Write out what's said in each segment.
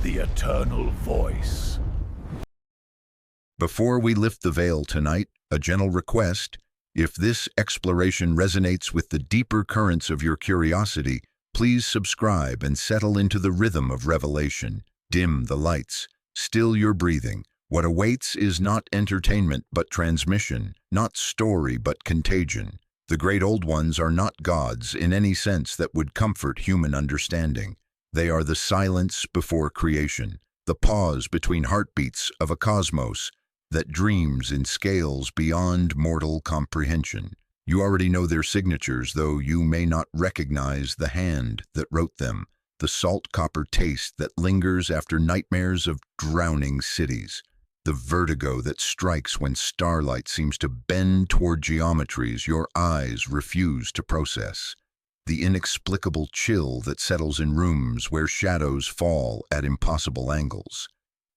the eternal voice. Before we lift the veil tonight, a gentle request. If this exploration resonates with the deeper currents of your curiosity, please subscribe and settle into the rhythm of revelation. Dim the lights, still your breathing. What awaits is not entertainment but transmission, not story but contagion. The great old ones are not gods in any sense that would comfort human understanding. They are the silence before creation, the pause between heartbeats of a cosmos that dreams in scales beyond mortal comprehension. You already know their signatures, though you may not recognize the hand that wrote them, the salt copper taste that lingers after nightmares of drowning cities, the vertigo that strikes when starlight seems to bend toward geometries your eyes refuse to process, the inexplicable chill that settles in rooms where shadows fall at impossible angles.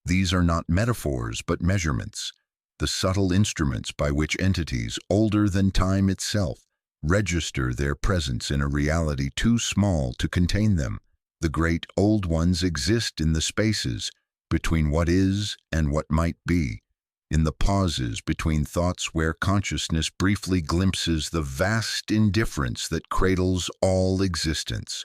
These are not metaphors but measurements, the subtle instruments by which entities older than time itself register their presence in a reality too small to contain them. The great old ones exist in the spaces between what is and what might be, in the pauses between thoughts where consciousness briefly glimpses the vast indifference that cradles all existence.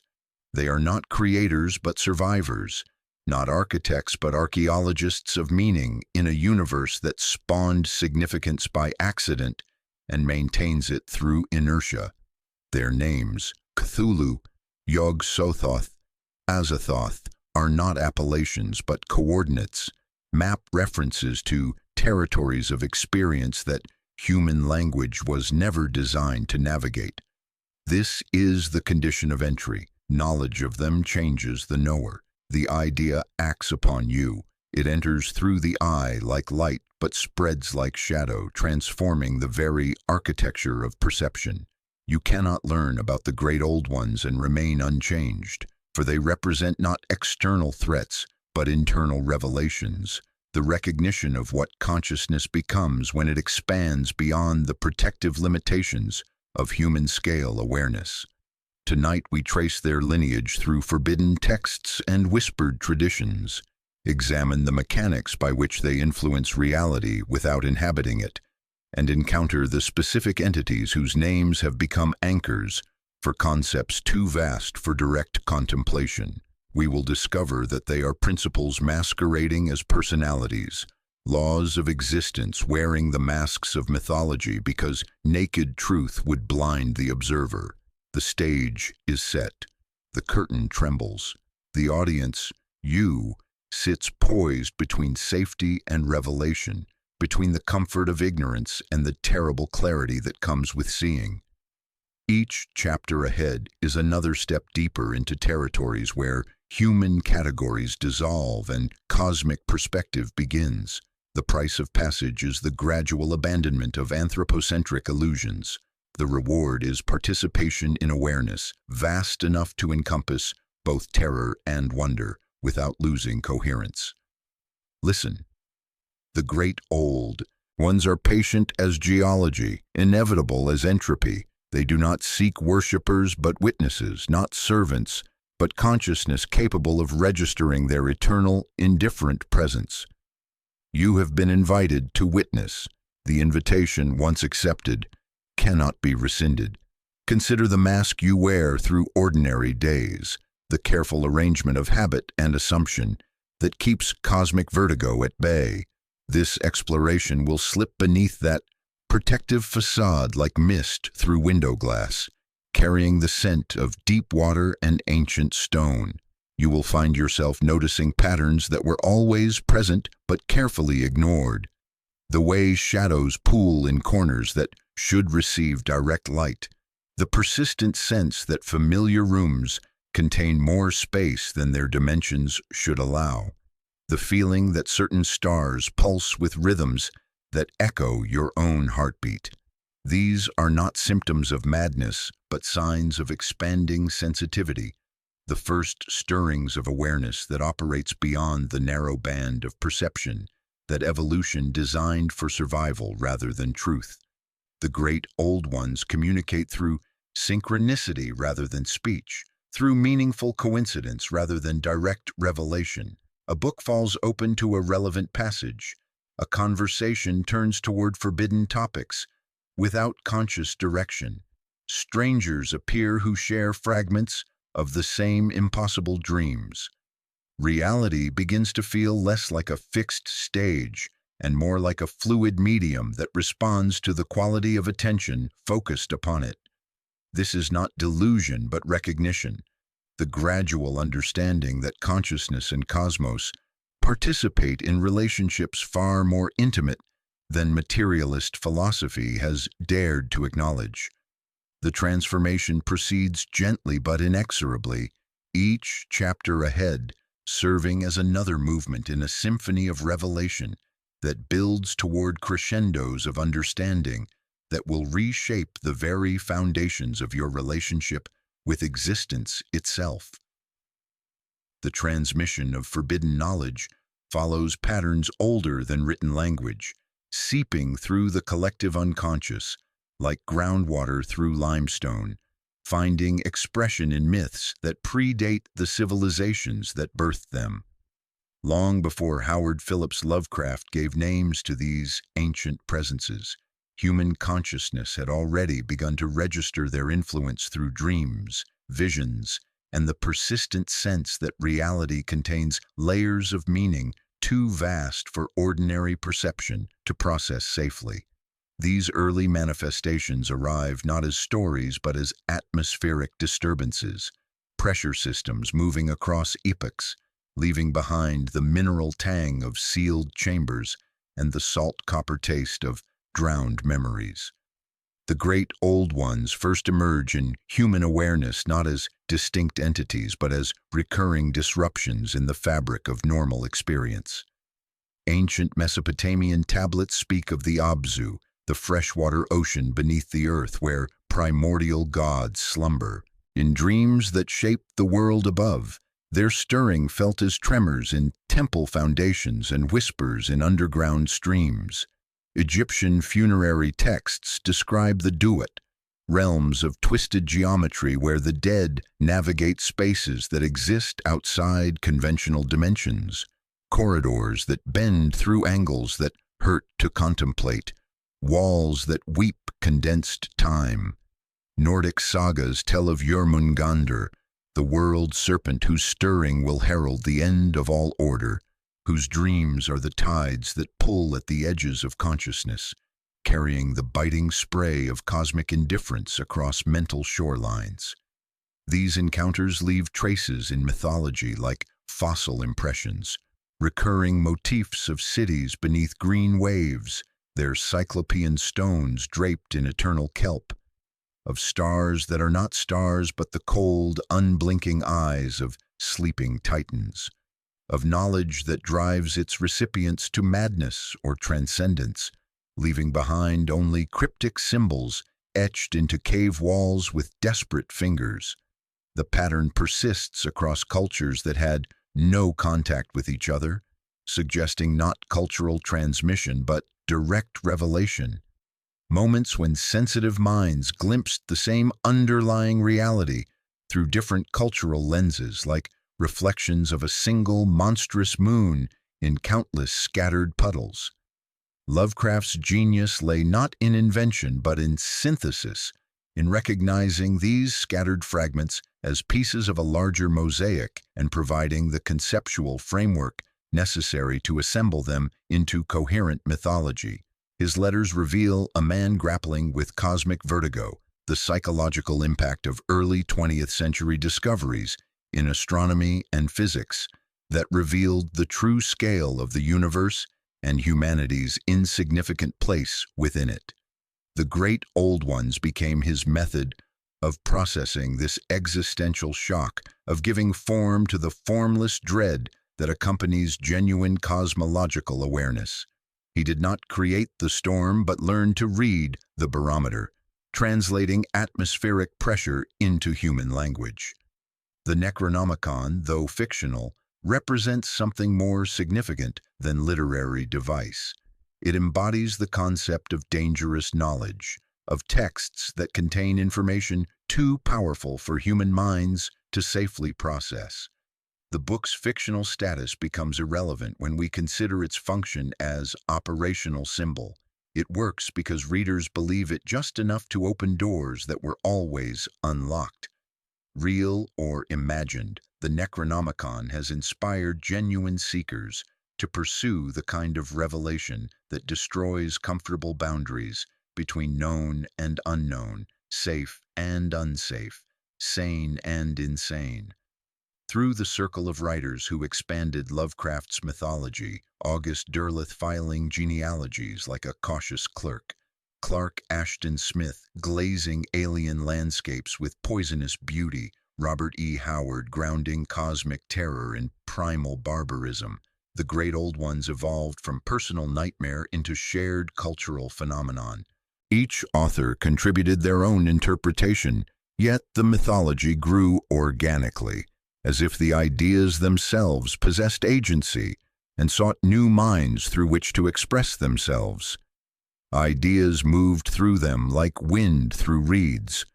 They are not creators but survivors, not architects but archaeologists of meaning in a universe that spawned significance by accident and maintains it through inertia. Their names, Cthulhu, Yog-Sothoth, Azathoth, are not appellations but coordinates, map references to territories of experience that human language was never designed to navigate. This is the condition of entry. Knowledge of them changes the knower. The idea acts upon you. It enters through the eye like light, but spreads like shadow, transforming the very architecture of perception. You cannot learn about the great old ones and remain unchanged, for they represent not external threats, but internal revelations, the recognition of what consciousness becomes when it expands beyond the protective limitations of human-scale awareness. Tonight we trace their lineage through forbidden texts and whispered traditions, examine the mechanics by which they influence reality without inhabiting it, and encounter the specific entities whose names have become anchors for concepts too vast for direct contemplation. We will discover that they are principles masquerading as personalities, laws of existence wearing the masks of mythology because naked truth would blind the observer. The stage is set. The curtain trembles. The audience, you, sits poised between safety and revelation, between the comfort of ignorance and the terrible clarity that comes with seeing. Each chapter ahead is another step deeper into territories where human categories dissolve and cosmic perspective begins. The price of passage is the gradual abandonment of anthropocentric illusions. The reward is participation in awareness, vast enough to encompass both terror and wonder without losing coherence. Listen. The great old ones are patient as geology, inevitable as entropy. They do not seek worshippers but witnesses, not servants, but consciousness capable of registering their eternal, indifferent presence. You have been invited to witness. The invitation, once accepted, cannot be rescinded. Consider the mask you wear through ordinary days, the careful arrangement of habit and assumption that keeps cosmic vertigo at bay. This exploration will slip beneath that protective facade like mist through window glass, carrying the scent of deep water and ancient stone. You will find yourself noticing patterns that were always present but carefully ignored. The way shadows pool in corners that should receive direct light. The persistent sense that familiar rooms contain more space than their dimensions should allow. The feeling that certain stars pulse with rhythms that echo your own heartbeat. These are not symptoms of madness, but signs of expanding sensitivity, the first stirrings of awareness that operates beyond the narrow band of perception that evolution designed for survival rather than truth. The great old ones communicate through synchronicity rather than speech, through meaningful coincidence rather than direct revelation. A book falls open to a relevant passage. A conversation turns toward forbidden topics without conscious direction. Strangers appear who share fragments of the same impossible dreams. Reality begins to feel less like a fixed stage and more like a fluid medium that responds to the quality of attention focused upon it. This is not delusion but recognition, the gradual understanding that consciousness and cosmos participate in relationships far more intimate than materialist philosophy has dared to acknowledge. The transformation proceeds gently but inexorably, each chapter ahead serving as another movement in a symphony of revelation that builds toward crescendos of understanding that will reshape the very foundations of your relationship with existence itself. The transmission of forbidden knowledge follows patterns older than written language, seeping through the collective unconscious, like groundwater through limestone, finding expression in myths that predate the civilizations that birthed them. Long before Howard Phillips Lovecraft gave names to these ancient presences, human consciousness had already begun to register their influence through dreams, visions, and the persistent sense that reality contains layers of meaning too vast for ordinary perception to process safely. These early manifestations arrive not as stories but as atmospheric disturbances, pressure systems moving across epochs, leaving behind the mineral tang of sealed chambers and the salt copper taste of drowned memories. The great old ones first emerge in human awareness not as distinct entities but as recurring disruptions in the fabric of normal experience. Ancient Mesopotamian tablets speak of the Abzu, the freshwater ocean beneath the earth where primordial gods slumber. In dreams that shape the world above, their stirring felt as tremors in temple foundations and whispers in underground streams. Egyptian funerary texts describe the Duat, realms of twisted geometry where the dead navigate spaces that exist outside conventional dimensions, corridors that bend through angles that hurt to contemplate, walls that weep condensed time. Nordic sagas tell of Jormungandr, the world serpent whose stirring will herald the end of all order, whose dreams are the tides that pull at the edges of consciousness, carrying the biting spray of cosmic indifference across mental shorelines. These encounters leave traces in mythology like fossil impressions, recurring motifs of cities beneath green waves, their cyclopean stones draped in eternal kelp, of stars that are not stars but the cold, unblinking eyes of sleeping titans, of knowledge that drives its recipients to madness or transcendence, leaving behind only cryptic symbols etched into cave walls with desperate fingers. The pattern persists across cultures that had no contact with each other, suggesting not cultural transmission but direct revelation. Moments when sensitive minds glimpsed the same underlying reality through different cultural lenses, like reflections of a single monstrous moon in countless scattered puddles. Lovecraft's genius lay not in invention but in synthesis, in recognizing these scattered fragments as pieces of a larger mosaic and providing the conceptual framework necessary to assemble them into coherent mythology. His letters reveal a man grappling with cosmic vertigo, the psychological impact of early 20th century discoveries in astronomy and physics that revealed the true scale of the universe and humanity's insignificant place within it. The great old ones became his method of processing this existential shock, of giving form to the formless dread that accompanies genuine cosmological awareness. He did not create the storm but learned to read the barometer, translating atmospheric pressure into human language. The Necronomicon, though fictional, represents something more significant than literary device. It embodies the concept of dangerous knowledge, of texts that contain information too powerful for human minds to safely process. The book's fictional status becomes irrelevant when we consider its function as operational symbol. It works because readers believe it just enough to open doors that were always unlocked. Real or imagined, the Necronomicon has inspired genuine seekers to pursue the kind of revelation that destroys comfortable boundaries between known and unknown, safe and unsafe, sane and insane. Through the circle of writers who expanded Lovecraft's mythology, August Derleth filing genealogies like a cautious clerk, Clark Ashton Smith glazing alien landscapes with poisonous beauty, Robert E. Howard grounding cosmic terror in primal barbarism. The great old ones evolved from personal nightmare into shared cultural phenomenon. Each author contributed their own interpretation, yet the mythology grew organically, as if the ideas themselves possessed agency and sought new minds through which to express themselves. Ideas moved through them like wind through reeds.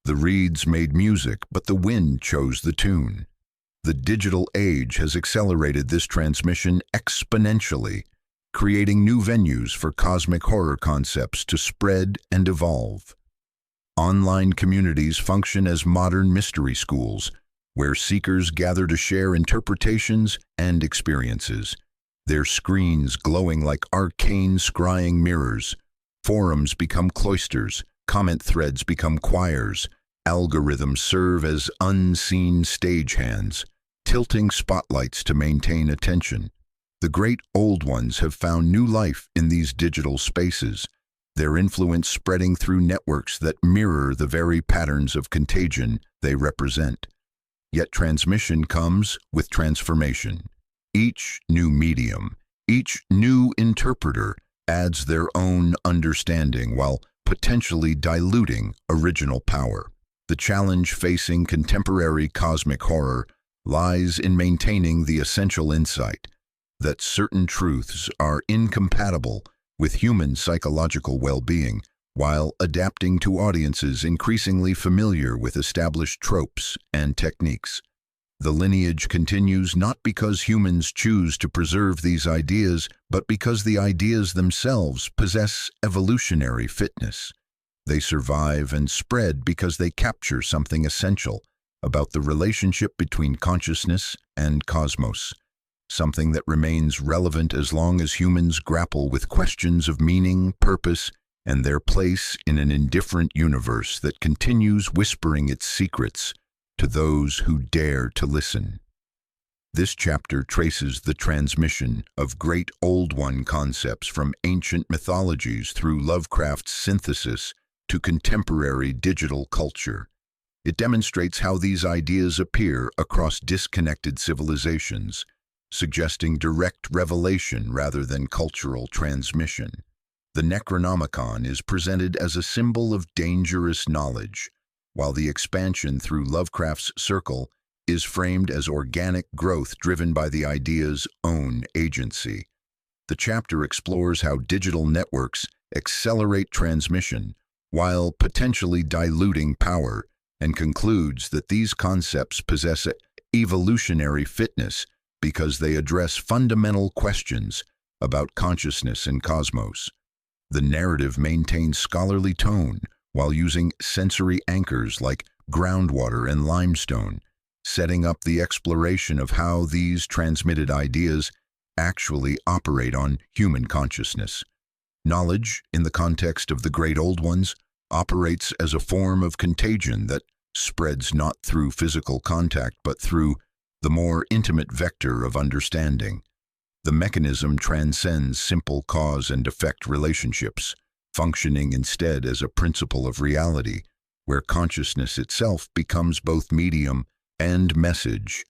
The reeds made music, but the wind chose the tune. The digital age has accelerated this transmission exponentially, creating new venues for cosmic horror concepts to spread and evolve. Online communities function as modern mystery schools, where seekers gather to share interpretations and experiences, their screens glowing like arcane scrying mirrors. Forums become cloisters, comment threads become choirs, algorithms serve as unseen stagehands, tilting spotlights to maintain attention. The great old ones have found new life in these digital spaces, their influence spreading through networks that mirror the very patterns of contagion they represent. Yet transmission comes with transformation. Each new medium, each new interpreter adds their own understanding while potentially diluting original power. The challenge facing contemporary cosmic horror lies in maintaining the essential insight that certain truths are incompatible with human psychological well-being, while adapting to audiences increasingly familiar with established tropes and techniques. The lineage continues not because humans choose to preserve these ideas, but because the ideas themselves possess evolutionary fitness. They survive and spread because they capture something essential about the relationship between consciousness and cosmos, something that remains relevant as long as humans grapple with questions of meaning, purpose, and their place in an indifferent universe that continues whispering its secrets to those who dare to listen. This chapter traces the transmission of great Old One concepts from ancient mythologies through Lovecraft's synthesis to contemporary digital culture. It demonstrates how these ideas appear across disconnected civilizations, suggesting direct revelation rather than cultural transmission. The Necronomicon is presented as a symbol of dangerous knowledge, while the expansion through Lovecraft's circle is framed as organic growth driven by the idea's own agency. The chapter explores how digital networks accelerate transmission while potentially diluting power, and concludes that these concepts possess evolutionary fitness because they address fundamental questions about consciousness and cosmos. The narrative maintains scholarly tone while using sensory anchors like groundwater and limestone, setting up the exploration of how these transmitted ideas actually operate on human consciousness. Knowledge, in the context of the great old ones, operates as a form of contagion that spreads not through physical contact but through the more intimate vector of understanding. The mechanism transcends simple cause and effect relationships, functioning instead as a principle of reality, where consciousness itself becomes both medium and message,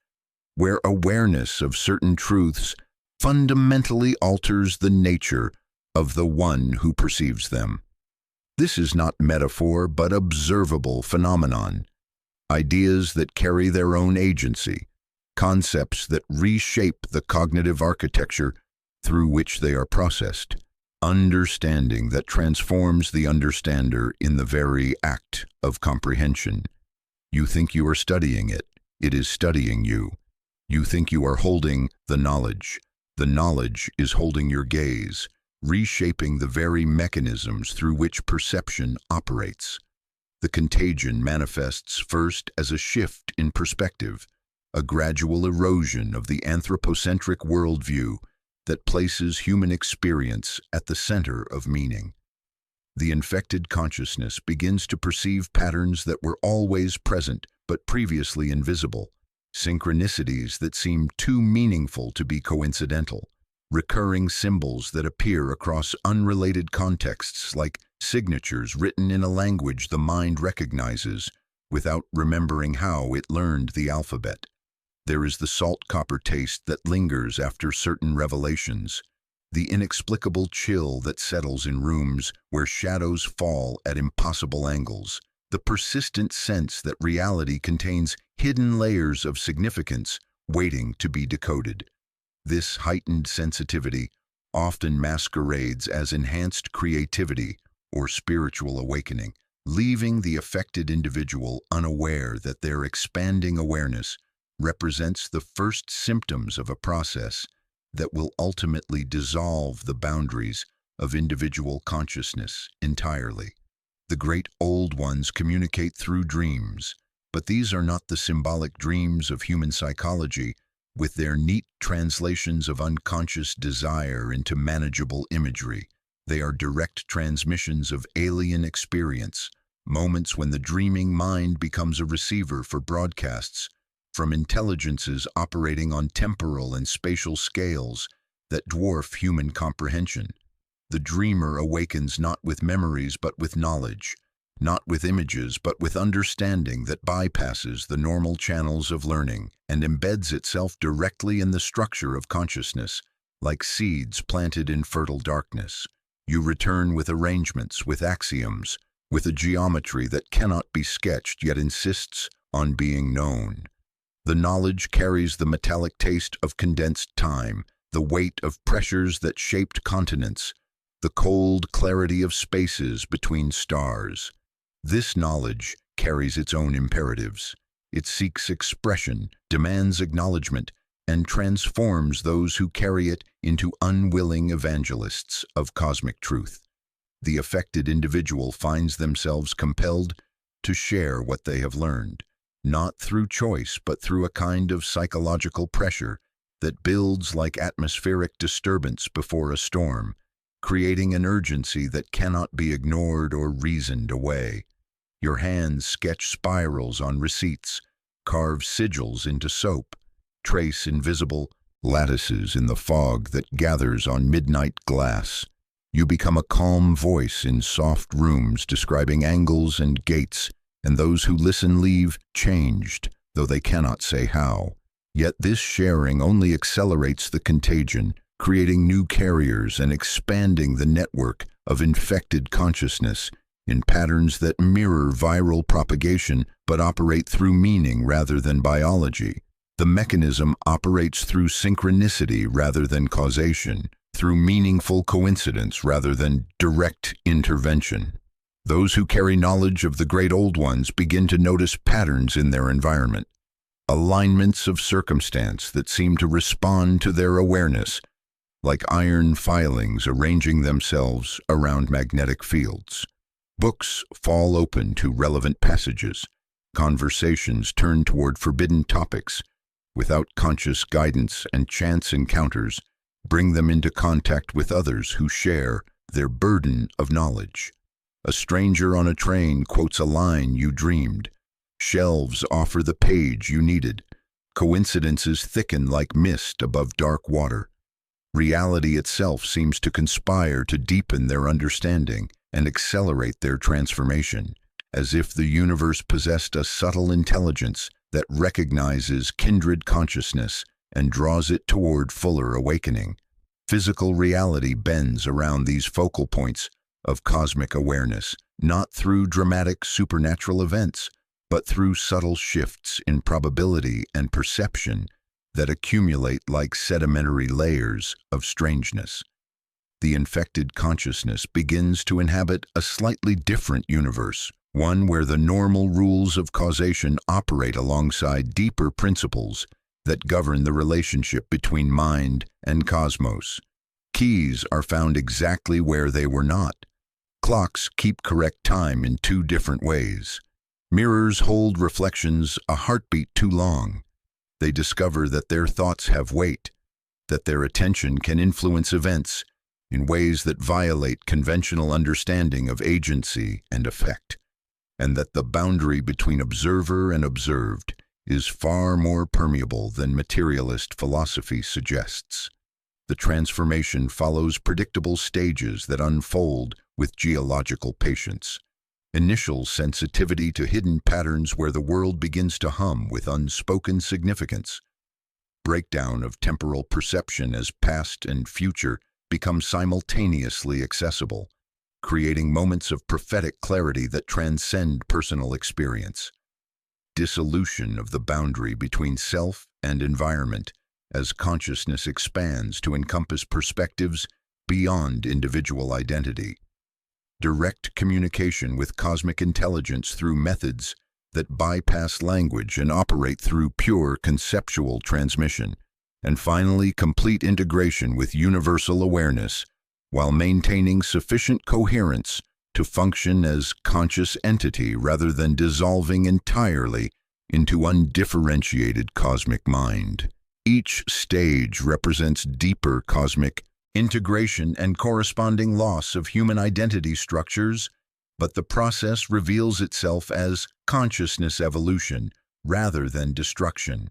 where awareness of certain truths fundamentally alters the nature of the one who perceives them. This is not metaphor but observable phenomenon. Ideas that carry their own agency, concepts that reshape the cognitive architecture through which they are processed, understanding that transforms the understander in the very act of comprehension. You think you are studying it, it is studying you. You think you are holding the knowledge. The knowledge is holding your gaze, reshaping the very mechanisms through which perception operates. The contagion manifests first as a shift in perspective, a gradual erosion of the anthropocentric worldview that places human experience at the center of meaning. The infected consciousness begins to perceive patterns that were always present but previously invisible, synchronicities that seem too meaningful to be coincidental, recurring symbols that appear across unrelated contexts like signatures written in a language the mind recognizes without remembering how it learned the alphabet. There is the salt copper taste that lingers after certain revelations, the inexplicable chill that settles in rooms where shadows fall at impossible angles, the persistent sense that reality contains hidden layers of significance waiting to be decoded. This heightened sensitivity often masquerades as enhanced creativity or spiritual awakening, leaving the affected individual unaware that their expanding awareness represents the first symptoms of a process that will ultimately dissolve the boundaries of individual consciousness entirely. The great old ones communicate through dreams, but these are not the symbolic dreams of human psychology with their neat translations of unconscious desire into manageable imagery. They are direct transmissions of alien experience, moments when the dreaming mind becomes a receiver for broadcasts from intelligences operating on temporal and spatial scales that dwarf human comprehension. The dreamer awakens not with memories but with knowledge, not with images but with understanding that bypasses the normal channels of learning and embeds itself directly in the structure of consciousness, like seeds planted in fertile darkness. You return with arrangements, with axioms, with a geometry that cannot be sketched yet insists on being known. The knowledge carries the metallic taste of condensed time, the weight of pressures that shaped continents, the cold clarity of spaces between stars. This knowledge carries its own imperatives. It seeks expression, demands acknowledgement, and transforms those who carry it into unwilling evangelists of cosmic truth. The affected individual finds themselves compelled to share what they have learned, not through choice but through a kind of psychological pressure that builds like atmospheric disturbance before a storm, creating an urgency that cannot be ignored or reasoned away. Your hands sketch spirals on receipts, carve sigils into soap, trace invisible lattices in the fog that gathers on midnight glass. You become a calm voice in soft rooms describing angles and gates, and those who listen leave changed, though they cannot say how. Yet this sharing only accelerates the contagion, creating new carriers and expanding the network of infected consciousness in patterns that mirror viral propagation but operate through meaning rather than biology. The mechanism operates through synchronicity rather than causation, through meaningful coincidence rather than direct intervention. Those who carry knowledge of the great old ones begin to notice patterns in their environment, alignments of circumstance that seem to respond to their awareness, like iron filings arranging themselves around magnetic fields. Books fall open to relevant passages. Conversations turn toward forbidden topics. Without conscious guidance, and chance encounters bring them into contact with others who share their burden of knowledge. A stranger on a train quotes a line you dreamed. Shelves offer the page you needed. Coincidences thicken like mist above dark water. Reality itself seems to conspire to deepen their understanding and accelerate their transformation, as if the universe possessed a subtle intelligence that recognizes kindred consciousness and draws it toward fuller awakening. Physical reality bends around these focal points of cosmic awareness, not through dramatic supernatural events, but through subtle shifts in probability and perception that accumulate like sedimentary layers of strangeness. The infected consciousness begins to inhabit a slightly different universe, one where the normal rules of causation operate alongside deeper principles that govern the relationship between mind and cosmos. Keys are found exactly where they were not. Clocks keep correct time in two different ways. Mirrors hold reflections a heartbeat too long. They discover that their thoughts have weight, that their attention can influence events in ways that violate conventional understanding of agency and effect, and that the boundary between observer and observed is far more permeable than materialist philosophy suggests. The transformation follows predictable stages that unfold with geological patience. Initial sensitivity to hidden patterns where the world begins to hum with unspoken significance. Breakdown of temporal perception as past and future become simultaneously accessible, creating moments of prophetic clarity that transcend personal experience. Dissolution of the boundary between self and environment as consciousness expands to encompass perspectives beyond individual identity. Direct communication with cosmic intelligence through methods that bypass language and operate through pure conceptual transmission. And finally, complete integration with universal awareness while maintaining sufficient coherence to function as conscious entity rather than dissolving entirely into undifferentiated cosmic mind. Each stage represents deeper cosmic integration and corresponding loss of human identity structures, but the process reveals itself as consciousness evolution rather than destruction.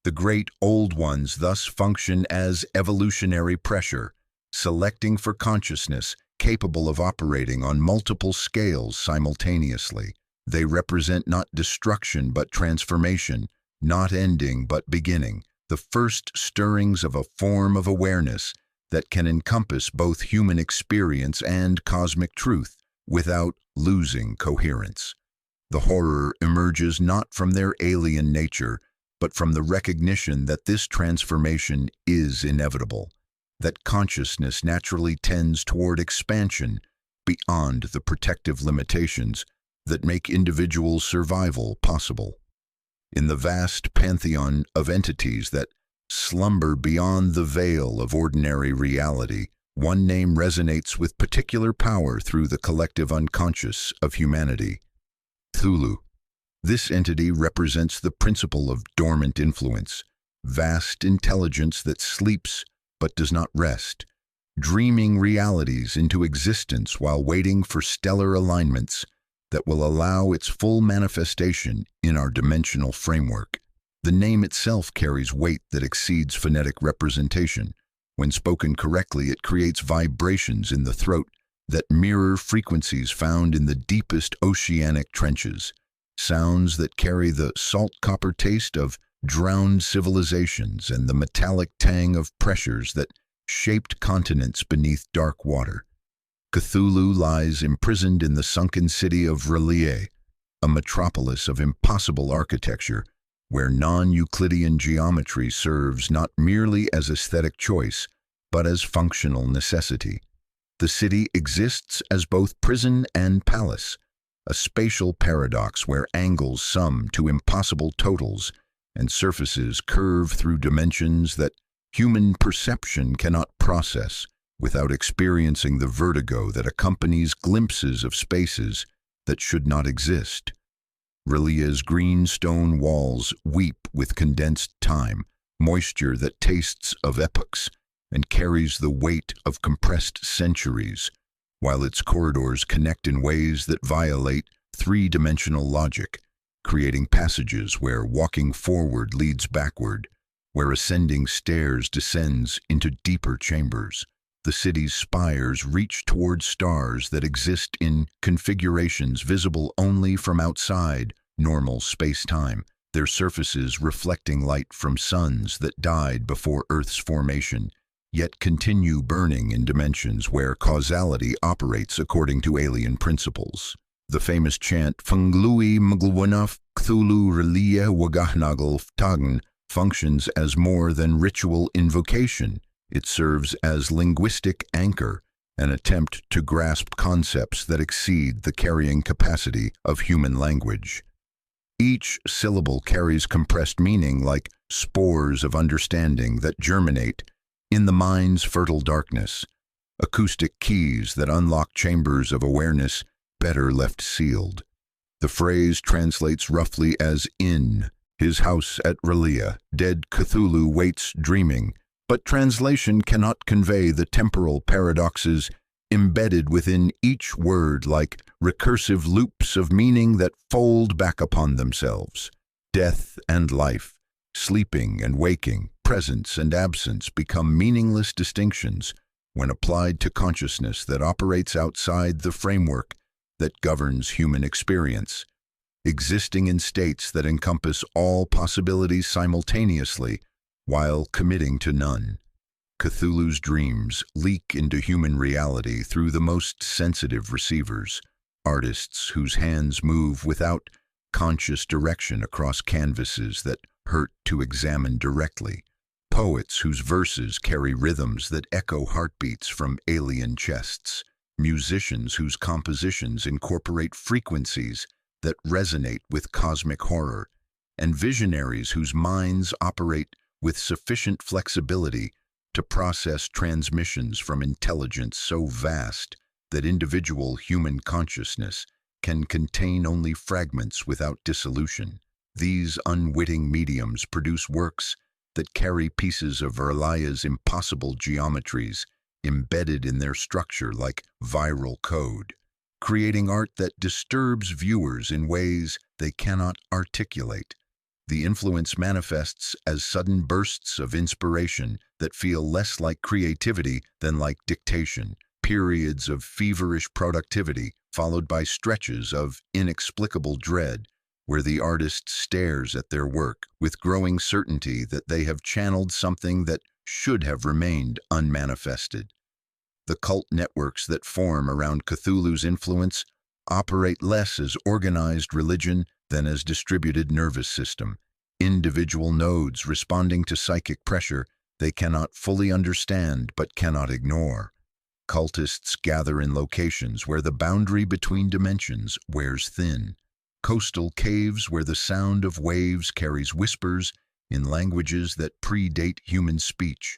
The great old ones thus function as evolutionary pressure, selecting for consciousness capable of operating on multiple scales simultaneously. They represent not destruction but transformation, not ending but beginning, the first stirrings of a form of awareness that can encompass both human experience and cosmic truth without losing coherence. The horror emerges not from their alien nature, but from the recognition that this transformation is inevitable, that consciousness naturally tends toward expansion beyond the protective limitations that make individual survival possible. In the vast pantheon of entities that slumber beyond the veil of ordinary reality, one name resonates with particular power through the collective unconscious of humanity: Cthulhu. This entity represents the principle of dormant influence, vast intelligence that sleeps but does not rest, dreaming realities into existence while waiting for stellar alignments that will allow its full manifestation in our dimensional framework. The name itself carries weight that exceeds phonetic representation. When spoken correctly, it creates vibrations in the throat that mirror frequencies found in the deepest oceanic trenches, sounds that carry the salt copper taste of drowned civilizations and the metallic tang of pressures that shaped continents beneath dark water. Cthulhu lies imprisoned in the sunken city of R'lyeh, a metropolis of impossible architecture where non-Euclidean geometry serves not merely as aesthetic choice, but as functional necessity. The city exists as both prison and palace, a spatial paradox where angles sum to impossible totals and surfaces curve through dimensions that human perception cannot process without experiencing the vertigo that accompanies glimpses of spaces that should not exist. R'lyeh's green stone walls weep with condensed time, moisture that tastes of epochs and carries the weight of compressed centuries, while its corridors connect in ways that violate three-dimensional logic, creating passages where walking forward leads backward, where ascending stairs descends into deeper chambers. The city's spires reach toward stars that exist in configurations visible only from outside normal space-time, their surfaces reflecting light from suns that died before Earth's formation, yet continue burning in dimensions where causality operates according to alien principles. The famous chant Funglui Mglwanaf Cthulhu R'lyeh Wagahnagl Ftagan functions as more than ritual invocation. It serves as linguistic anchor, an attempt to grasp concepts that exceed the carrying capacity of human language. Each syllable carries compressed meaning like spores of understanding that germinate in the mind's fertile darkness, acoustic keys that unlock chambers of awareness better left sealed. The phrase translates roughly as in his house at Relia, dead Cthulhu waits dreaming, but translation cannot convey the temporal paradoxes embedded within each word like recursive loops of meaning that fold back upon themselves. Death and life, sleeping and waking, presence and absence become meaningless distinctions when applied to consciousness that operates outside the framework that governs human experience, existing in states that encompass all possibilities simultaneously while committing to none. Cthulhu's dreams leak into human reality through the most sensitive receivers, artists whose hands move without conscious direction across canvases that hurt to examine directly, poets whose verses carry rhythms that echo heartbeats from alien chests, musicians whose compositions incorporate frequencies that resonate with cosmic horror, and visionaries whose minds operate with sufficient flexibility to process transmissions from intelligence so vast that individual human consciousness can contain only fragments without dissolution. These unwitting mediums produce works that carry pieces of Verlae's impossible geometries embedded in their structure like viral code, creating art that disturbs viewers in ways they cannot articulate. The influence manifests as sudden bursts of inspiration that feel less like creativity than like dictation, periods of feverish productivity followed by stretches of inexplicable dread, where the artist stares at their work with growing certainty that they have channeled something that should have remained unmanifested. The cult networks that form around Cthulhu's influence operate less as organized religion than as distributed nervous system, individual nodes responding to psychic pressure they cannot fully understand but cannot ignore. Cultists gather in locations where the boundary between dimensions wears thin, coastal caves where the sound of waves carries whispers in languages that predate human speech,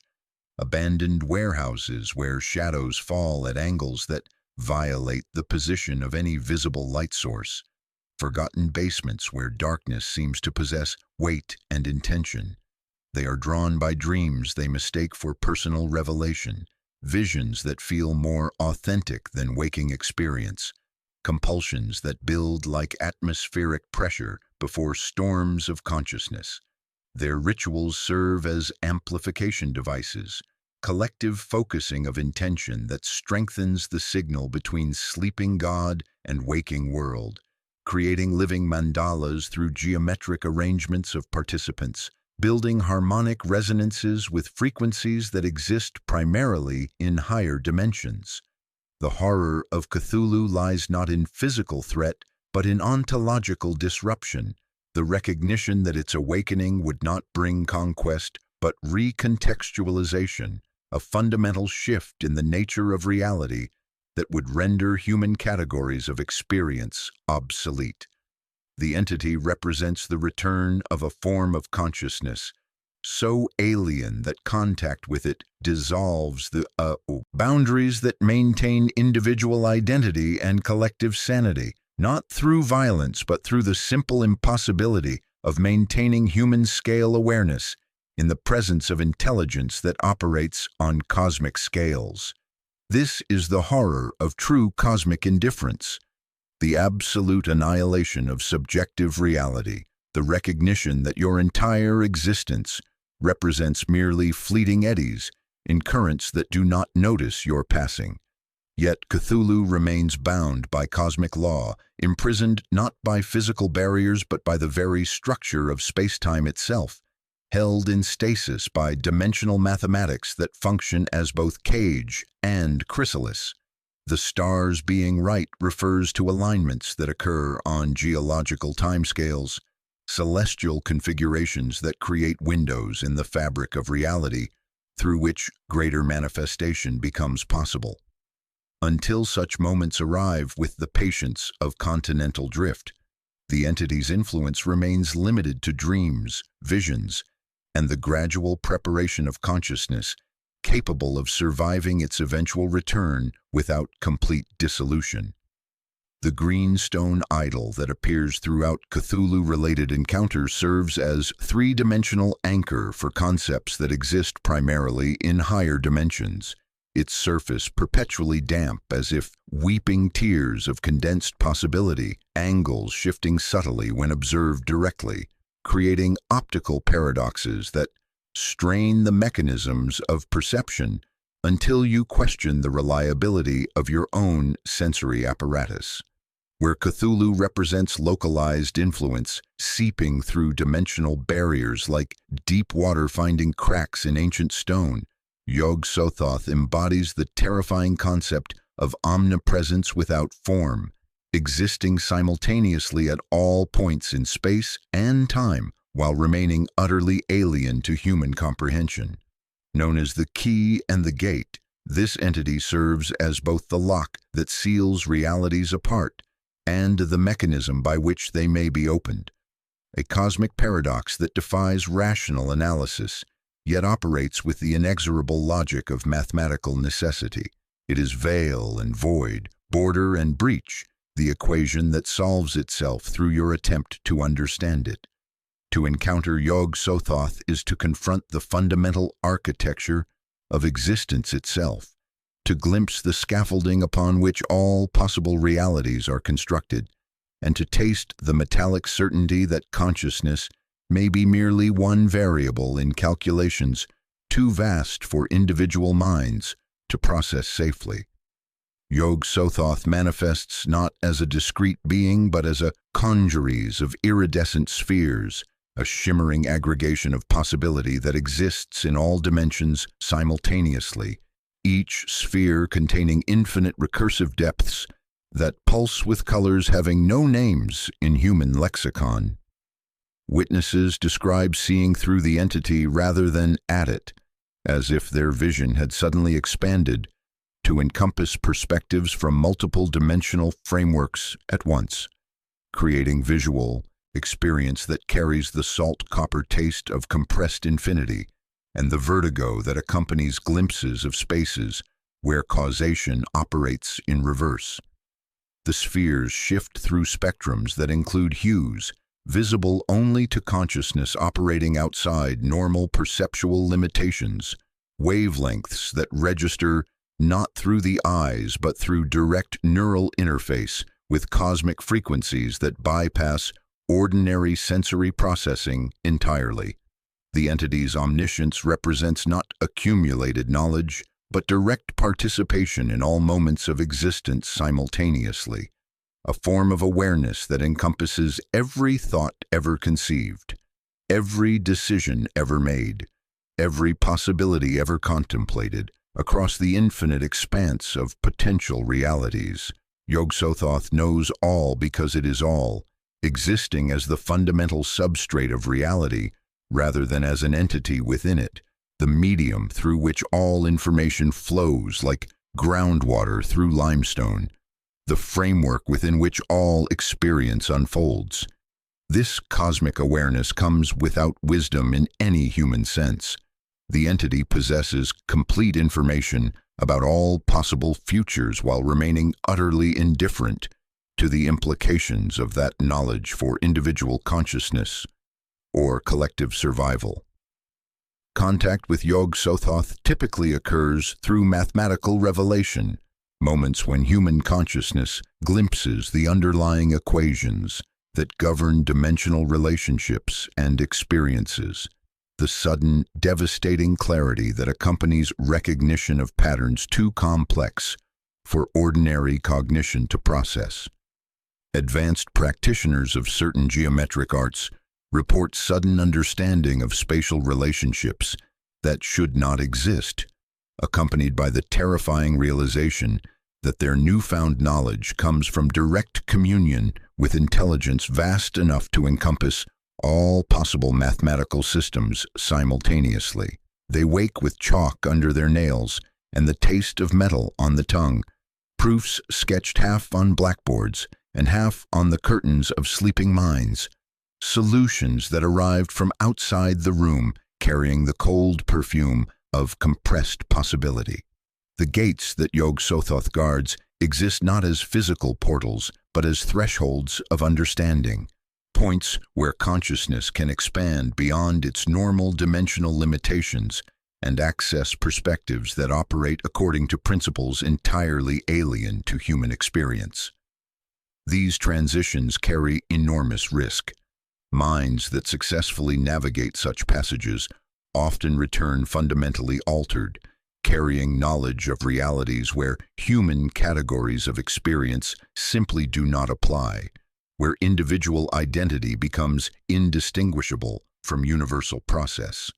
abandoned warehouses where shadows fall at angles that violate the position of any visible light source, forgotten basements where darkness seems to possess weight and intention. They are drawn by dreams they mistake for personal revelation, visions that feel more authentic than waking experience, compulsions that build like atmospheric pressure before storms of consciousness. Their rituals serve as amplification devices, collective focusing of intention that strengthens the signal between sleeping God and waking world, creating living mandalas through geometric arrangements of participants, building harmonic resonances with frequencies that exist primarily in higher dimensions. The horror of Cthulhu lies not in physical threat, but in ontological disruption, the recognition that its awakening would not bring conquest, but recontextualization, a fundamental shift in the nature of reality that would render human categories of experience obsolete. The entity represents the return of a form of consciousness, so alien that contact with it dissolves the boundaries that maintain individual identity and collective sanity, not through violence but through the simple impossibility of maintaining human-scale awareness in the presence of intelligence that operates on cosmic scales. This is the horror of true cosmic indifference, the absolute annihilation of subjective reality, the recognition that your entire existence represents merely fleeting eddies in currents that do not notice your passing. Yet Cthulhu remains bound by cosmic law, imprisoned not by physical barriers but by the very structure of space-time itself, held in stasis by dimensional mathematics that function as both cage and chrysalis. The stars being right refers to alignments that occur on geological timescales, celestial configurations that create windows in the fabric of reality through which greater manifestation becomes possible. Until such moments arrive with the patience of continental drift, The entity's influence remains limited to dreams, visions, and the gradual preparation of consciousness, capable of surviving its eventual return without complete dissolution. The green stone idol that appears throughout Cthulhu-related encounters serves as three-dimensional anchor for concepts that exist primarily in higher dimensions, its surface perpetually damp as if weeping tears of condensed possibility, angles shifting subtly when observed directly, creating optical paradoxes that strain the mechanisms of perception until you question the reliability of your own sensory apparatus. Where Cthulhu represents localized influence, seeping through dimensional barriers like deep water finding cracks in ancient stone, Yog-Sothoth embodies the terrifying concept of omnipresence without form, existing simultaneously at all points in space and time while remaining utterly alien to human comprehension. Known as the key and the gate, this entity serves as both the lock that seals realities apart and the mechanism by which they may be opened. A cosmic paradox that defies rational analysis, yet operates with the inexorable logic of mathematical necessity. It is veil and void, border and breach, the equation that solves itself through your attempt to understand it. To encounter Yog-Sothoth is to confront the fundamental architecture of existence itself, to glimpse the scaffolding upon which all possible realities are constructed, and to taste the metallic certainty that consciousness may be merely one variable in calculations too vast for individual minds to process safely. Yog-Sothoth manifests not as a discrete being but as a congeries of iridescent spheres, a shimmering aggregation of possibility that exists in all dimensions simultaneously, each sphere containing infinite recursive depths that pulse with colors having no names in human lexicon. Witnesses describe seeing through the entity rather than at it, as if their vision had suddenly expanded to encompass perspectives from multiple dimensional frameworks at once, creating visual experience that carries the salt copper taste of compressed infinity and the vertigo that accompanies glimpses of spaces where causation operates in reverse. The spheres shift through spectrums that include hues, visible only to consciousness operating outside normal perceptual limitations, wavelengths that register not through the eyes but through direct neural interface with cosmic frequencies that bypass ordinary sensory processing entirely. The entity's omniscience represents not accumulated knowledge, but direct participation in all moments of existence simultaneously, a form of awareness that encompasses every thought ever conceived, every decision ever made, every possibility ever contemplated, across the infinite expanse of potential realities. Yog-Sothoth knows all because it is all, existing as the fundamental substrate of reality rather than as an entity within it, the medium through which all information flows like groundwater through limestone, the framework within which all experience unfolds. This cosmic awareness comes without wisdom in any human sense. The entity possesses complete information about all possible futures while remaining utterly indifferent to the implications of that knowledge for individual consciousness or collective survival. Contact with Yog-Sothoth typically occurs through mathematical revelation, moments when human consciousness glimpses the underlying equations that govern dimensional relationships and experiences, the sudden, devastating clarity that accompanies recognition of patterns too complex for ordinary cognition to process. Advanced practitioners of certain geometric arts report sudden understanding of spatial relationships that should not exist, accompanied by the terrifying realization that their newfound knowledge comes from direct communion with intelligence vast enough to encompass all possible mathematical systems simultaneously. They wake with chalk under their nails and the taste of metal on the tongue, proofs sketched half on blackboards and half on the curtains of sleeping minds. Solutions that arrived from outside the room, carrying the cold perfume of compressed possibility. The gates that Yog-Sothoth guards exist not as physical portals, but as thresholds of understanding, points where consciousness can expand beyond its normal dimensional limitations and access perspectives that operate according to principles entirely alien to human experience. These transitions carry enormous risk. Minds that successfully navigate such passages often return fundamentally altered, carrying knowledge of realities where human categories of experience simply do not apply, where individual identity becomes indistinguishable from universal process.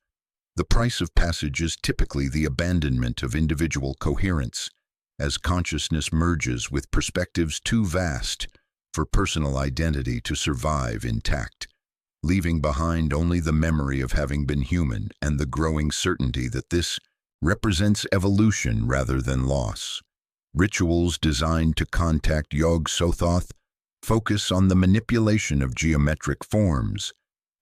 The price of passage is typically the abandonment of individual coherence, as consciousness merges with perspectives too vast for personal identity to survive intact, leaving behind only the memory of having been human and the growing certainty that this represents evolution rather than loss. Rituals designed to contact Yog-Sothoth focus on the manipulation of geometric forms,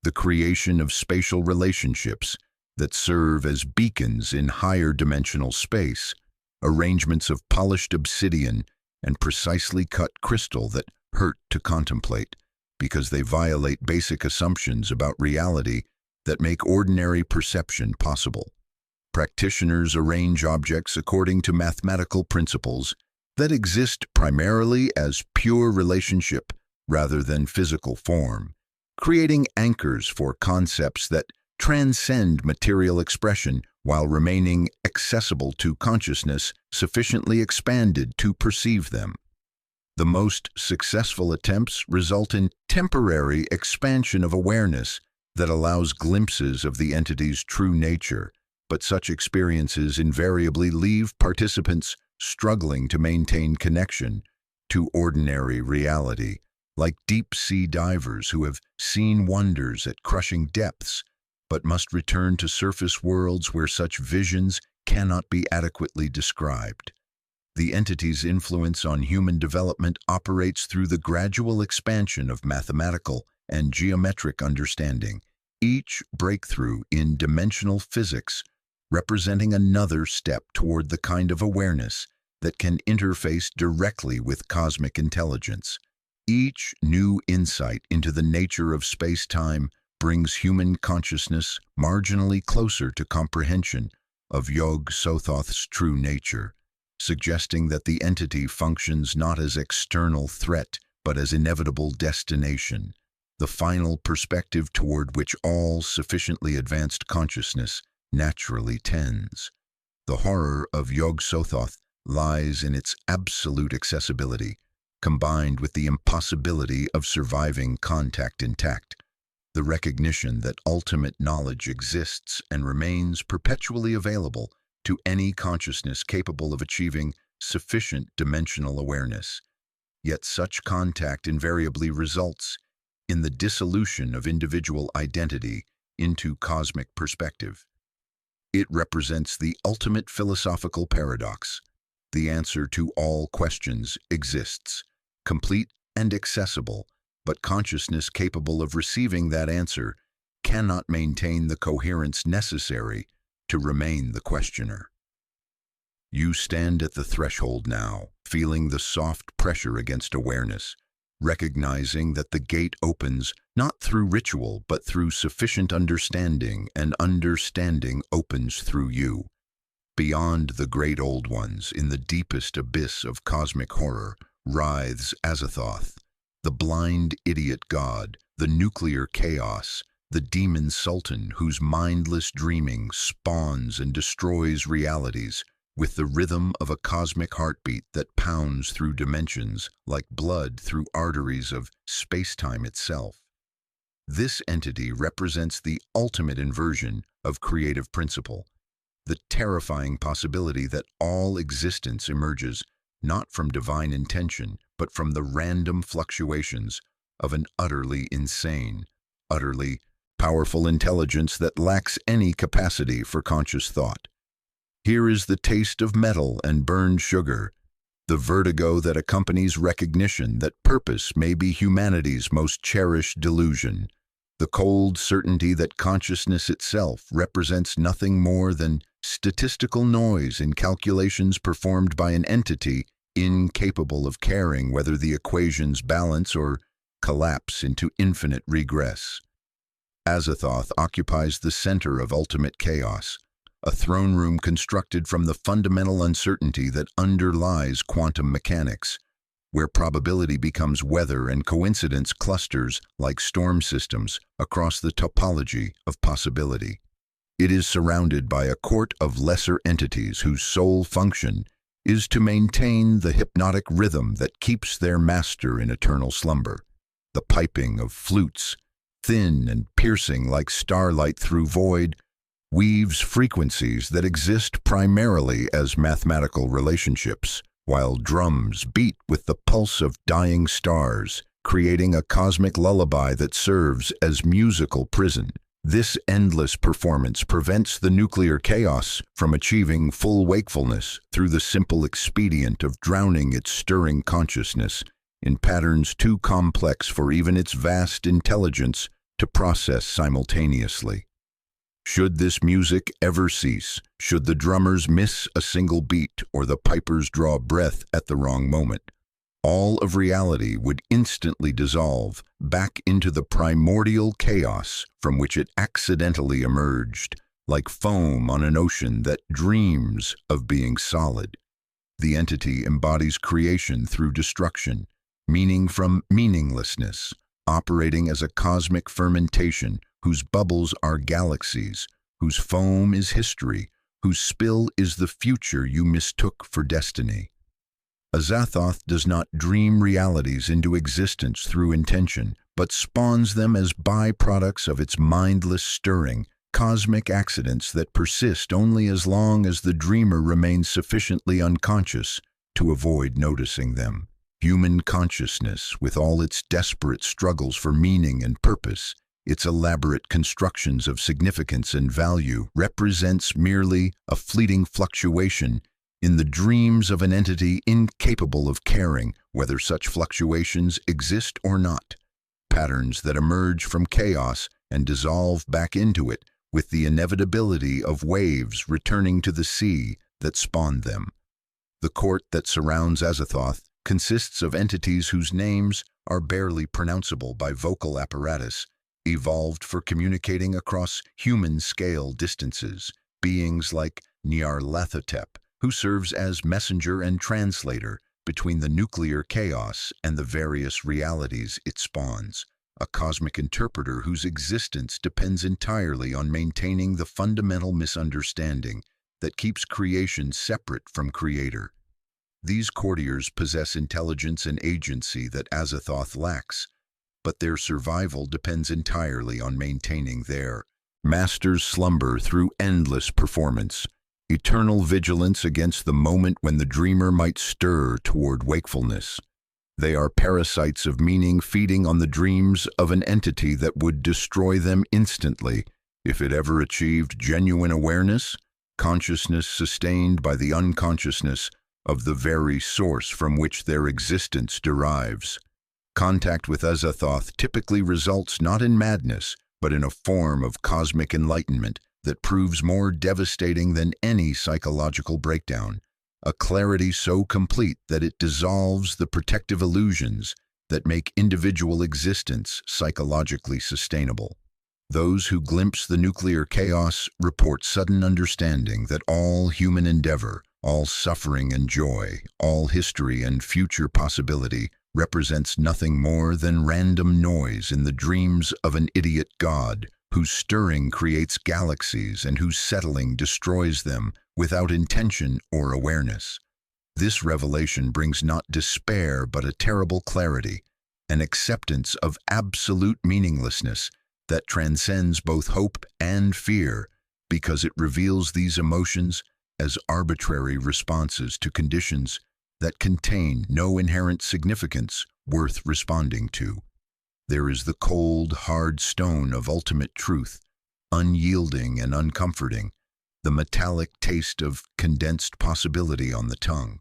the creation of spatial relationships that serve as beacons in higher dimensional space, arrangements of polished obsidian and precisely cut crystal that hurt to contemplate because they violate basic assumptions about reality that make ordinary perception possible. Practitioners arrange objects according to mathematical principles that exist primarily as pure relationship rather than physical form, creating anchors for concepts that transcend material expression while remaining accessible to consciousness sufficiently expanded to perceive them. The most successful attempts result in temporary expansion of awareness that allows glimpses of the entity's true nature, but such experiences invariably leave participants struggling to maintain connection to ordinary reality, like deep-sea divers who have seen wonders at crushing depths, but must return to surface worlds where such visions cannot be adequately described. The entity's influence on human development operates through the gradual expansion of mathematical and geometric understanding, each breakthrough in dimensional physics representing another step toward the kind of awareness that can interface directly with cosmic intelligence. Each new insight into the nature of space-time brings human consciousness marginally closer to comprehension of Yog-Sothoth's true nature, suggesting that the entity functions not as external threat but as inevitable destination, the final perspective toward which all sufficiently advanced consciousness naturally tends. The horror of Yog-Sothoth lies in its absolute accessibility, combined with the impossibility of surviving contact intact. The recognition that ultimate knowledge exists and remains perpetually available to any consciousness capable of achieving sufficient dimensional awareness. Yet such contact invariably results in the dissolution of individual identity into cosmic perspective. It represents the ultimate philosophical paradox. The answer to all questions exists, complete and accessible, but consciousness capable of receiving that answer cannot maintain the coherence necessary to remain the questioner. You stand at the threshold now, feeling the soft pressure against awareness, recognizing that the gate opens not through ritual but through sufficient understanding, and understanding opens through you. Beyond the great old ones, in the deepest abyss of cosmic horror, writhes Azathoth, the blind idiot god, the nuclear chaos, the demon sultan whose mindless dreaming spawns and destroys realities with the rhythm of a cosmic heartbeat that pounds through dimensions like blood through arteries of space-time itself. This entity represents the ultimate inversion of creative principle, the terrifying possibility that all existence emerges not from divine intention, but from the random fluctuations of an utterly insane, utterly powerful intelligence that lacks any capacity for conscious thought. Here is the taste of metal and burned sugar. the vertigo that accompanies recognition that purpose may be humanity's most cherished delusion, the cold certainty that consciousness itself represents nothing more than statistical noise in calculations performed by an entity incapable of caring whether the equations balance or collapse into infinite regress. Azathoth occupies the center of ultimate chaos, a throne room constructed from the fundamental uncertainty that underlies quantum mechanics, where probability becomes weather and coincidence clusters like storm systems across the topology of possibility. It is surrounded by a court of lesser entities whose sole function is to maintain the hypnotic rhythm that keeps their master in eternal slumber. The piping of flutes, thin and piercing like starlight through void, weaves frequencies that exist primarily as mathematical relationships, while drums beat with the pulse of dying stars, creating a cosmic lullaby that serves as musical prison. This endless performance prevents the nuclear chaos from achieving full wakefulness through the simple expedient of drowning its stirring consciousness in patterns too complex for even its vast intelligence to process simultaneously. Should this music ever cease, should the drummers miss a single beat or the pipers draw breath at the wrong moment, all of reality would instantly dissolve back into the primordial chaos from which it accidentally emerged, like foam on an ocean that dreams of being solid. The entity embodies creation through destruction, meaning from meaninglessness, operating as a cosmic fermentation whose bubbles are galaxies, whose foam is history, whose spill is the future you mistook for destiny. Azathoth does not dream realities into existence through intention, but spawns them as byproducts of its mindless stirring, cosmic accidents that persist only as long as the dreamer remains sufficiently unconscious to avoid noticing them. Human consciousness, with all its desperate struggles for meaning and purpose, its elaborate constructions of significance and value, represents merely a fleeting fluctuation in the dreams of an entity incapable of caring whether such fluctuations exist or not, patterns that emerge from chaos and dissolve back into it with the inevitability of waves returning to the sea that spawned them. The court that surrounds Azathoth consists of entities whose names are barely pronounceable by vocal apparatus, evolved for communicating across human-scale distances, beings like Nyarlathotep, who serves as messenger and translator between the nuclear chaos and the various realities it spawns, a cosmic interpreter whose existence depends entirely on maintaining the fundamental misunderstanding that keeps creation separate from creator. These courtiers possess intelligence and agency that Azathoth lacks, but their survival depends entirely on maintaining their master's slumber through endless performance, eternal vigilance against the moment when the dreamer might stir toward wakefulness. They are parasites of meaning feeding on the dreams of an entity that would destroy them instantly if it ever achieved genuine awareness, consciousness sustained by the unconsciousness of the very source from which their existence derives. Contact with Azathoth typically results not in madness, but in a form of cosmic enlightenment that proves more devastating than any psychological breakdown, a clarity so complete that it dissolves the protective illusions that make individual existence psychologically sustainable. Those who glimpse the nuclear chaos report sudden understanding that all human endeavor, all suffering and joy, all history and future possibility represents nothing more than random noise in the dreams of an idiot god whose stirring creates galaxies and whose settling destroys them without intention or awareness. This revelation brings not despair but a terrible clarity, an acceptance of absolute meaninglessness that transcends both hope and fear because it reveals these emotions as arbitrary responses to conditions that contain no inherent significance worth responding to. There is the cold, hard stone of ultimate truth, unyielding and uncomforting, the metallic taste of condensed possibility on the tongue.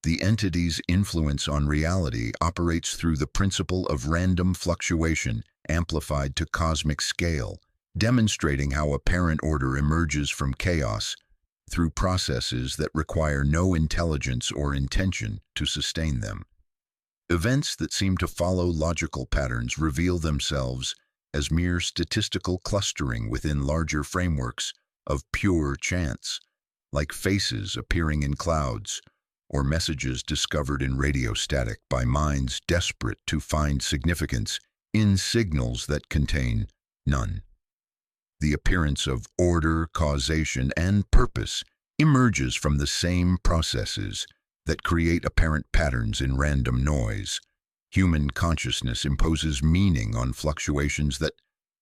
The entity's influence on reality operates through the principle of random fluctuation amplified to cosmic scale, demonstrating how apparent order emerges from chaos through processes that require no intelligence or intention to sustain them. Events that seem to follow logical patterns reveal themselves as mere statistical clustering within larger frameworks of pure chance, like faces appearing in clouds or messages discovered in radio static by minds desperate to find significance in signals that contain none. The appearance of order, causation, and purpose emerges from the same processes that create apparent patterns in random noise. Human consciousness imposes meaning on fluctuations that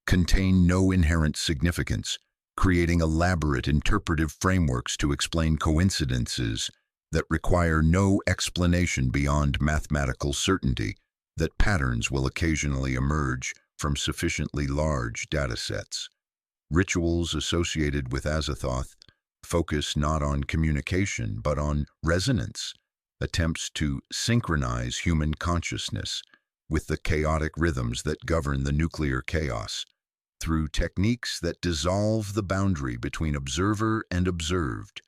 contain no inherent significance, creating elaborate interpretive frameworks to explain coincidences that require no explanation beyond mathematical certainty that patterns will occasionally emerge from sufficiently large datasets. Rituals associated with Azathoth focus not on communication but on resonance, attempts to synchronize human consciousness with the chaotic rhythms that govern the nuclear chaos, through techniques that dissolve the boundary between observer and observed,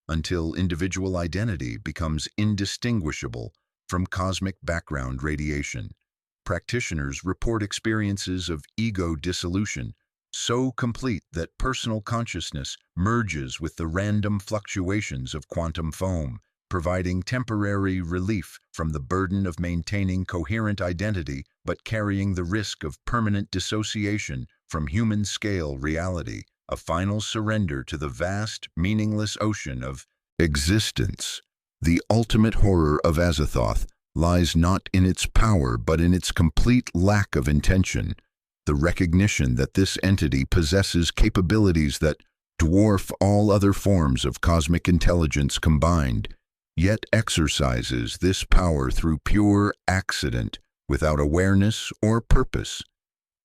until individual identity becomes indistinguishable from cosmic background radiation. Practitioners report experiences of ego dissolution so complete that personal consciousness merges with the random fluctuations of quantum foam, providing temporary relief from the burden of maintaining coherent identity but carrying the risk of permanent dissociation from human-scale reality, a final surrender to the vast, meaningless ocean of existence. The ultimate horror of Azathoth lies not in its power but in its complete lack of intention, the recognition that this entity possesses capabilities that dwarf all other forms of cosmic intelligence combined, yet exercises this power through pure accident without awareness or purpose.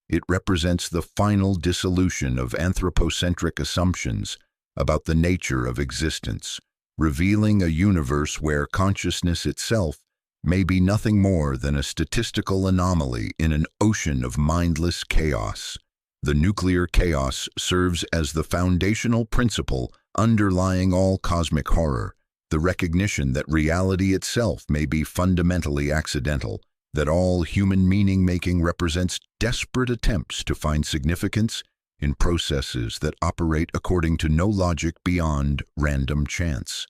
It represents the final dissolution of anthropocentric assumptions about the nature of existence, revealing a universe where consciousness itself may be nothing more than a statistical anomaly in an ocean of mindless chaos. The nuclear chaos serves as the foundational principle underlying all cosmic horror, the recognition that reality itself may be fundamentally accidental, that all human meaning-making represents desperate attempts to find significance in processes that operate according to no logic beyond random chance.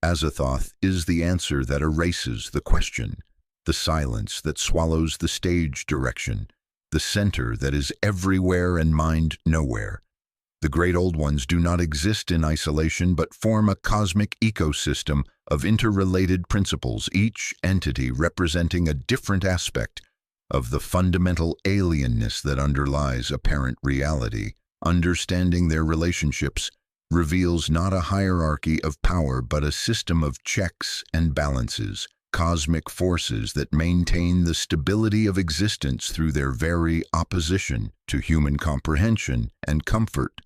Azathoth is the answer that erases the question, the silence that swallows the stage direction, the center that is everywhere and mind nowhere. The great old ones do not exist in isolation but form a cosmic ecosystem of interrelated principles, each entity representing a different aspect of the fundamental alienness that underlies apparent reality. Understanding their relationships reveals not a hierarchy of power but a system of checks and balances, cosmic forces that maintain the stability of existence through their very opposition to human comprehension and comfort.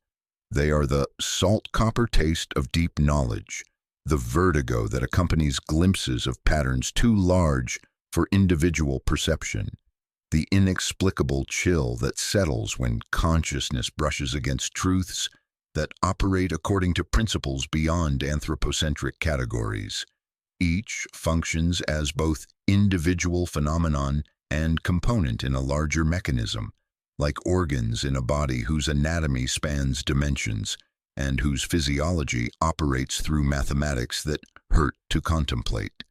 They are the salt copper taste of deep knowledge, the vertigo that accompanies glimpses of patterns too large for individual perception, the inexplicable chill that settles when consciousness brushes against truths that operate according to principles beyond anthropocentric categories. Each functions as both individual phenomenon and component in a larger mechanism, like organs in a body whose anatomy spans dimensions and whose physiology operates through mathematics that hurt to contemplate.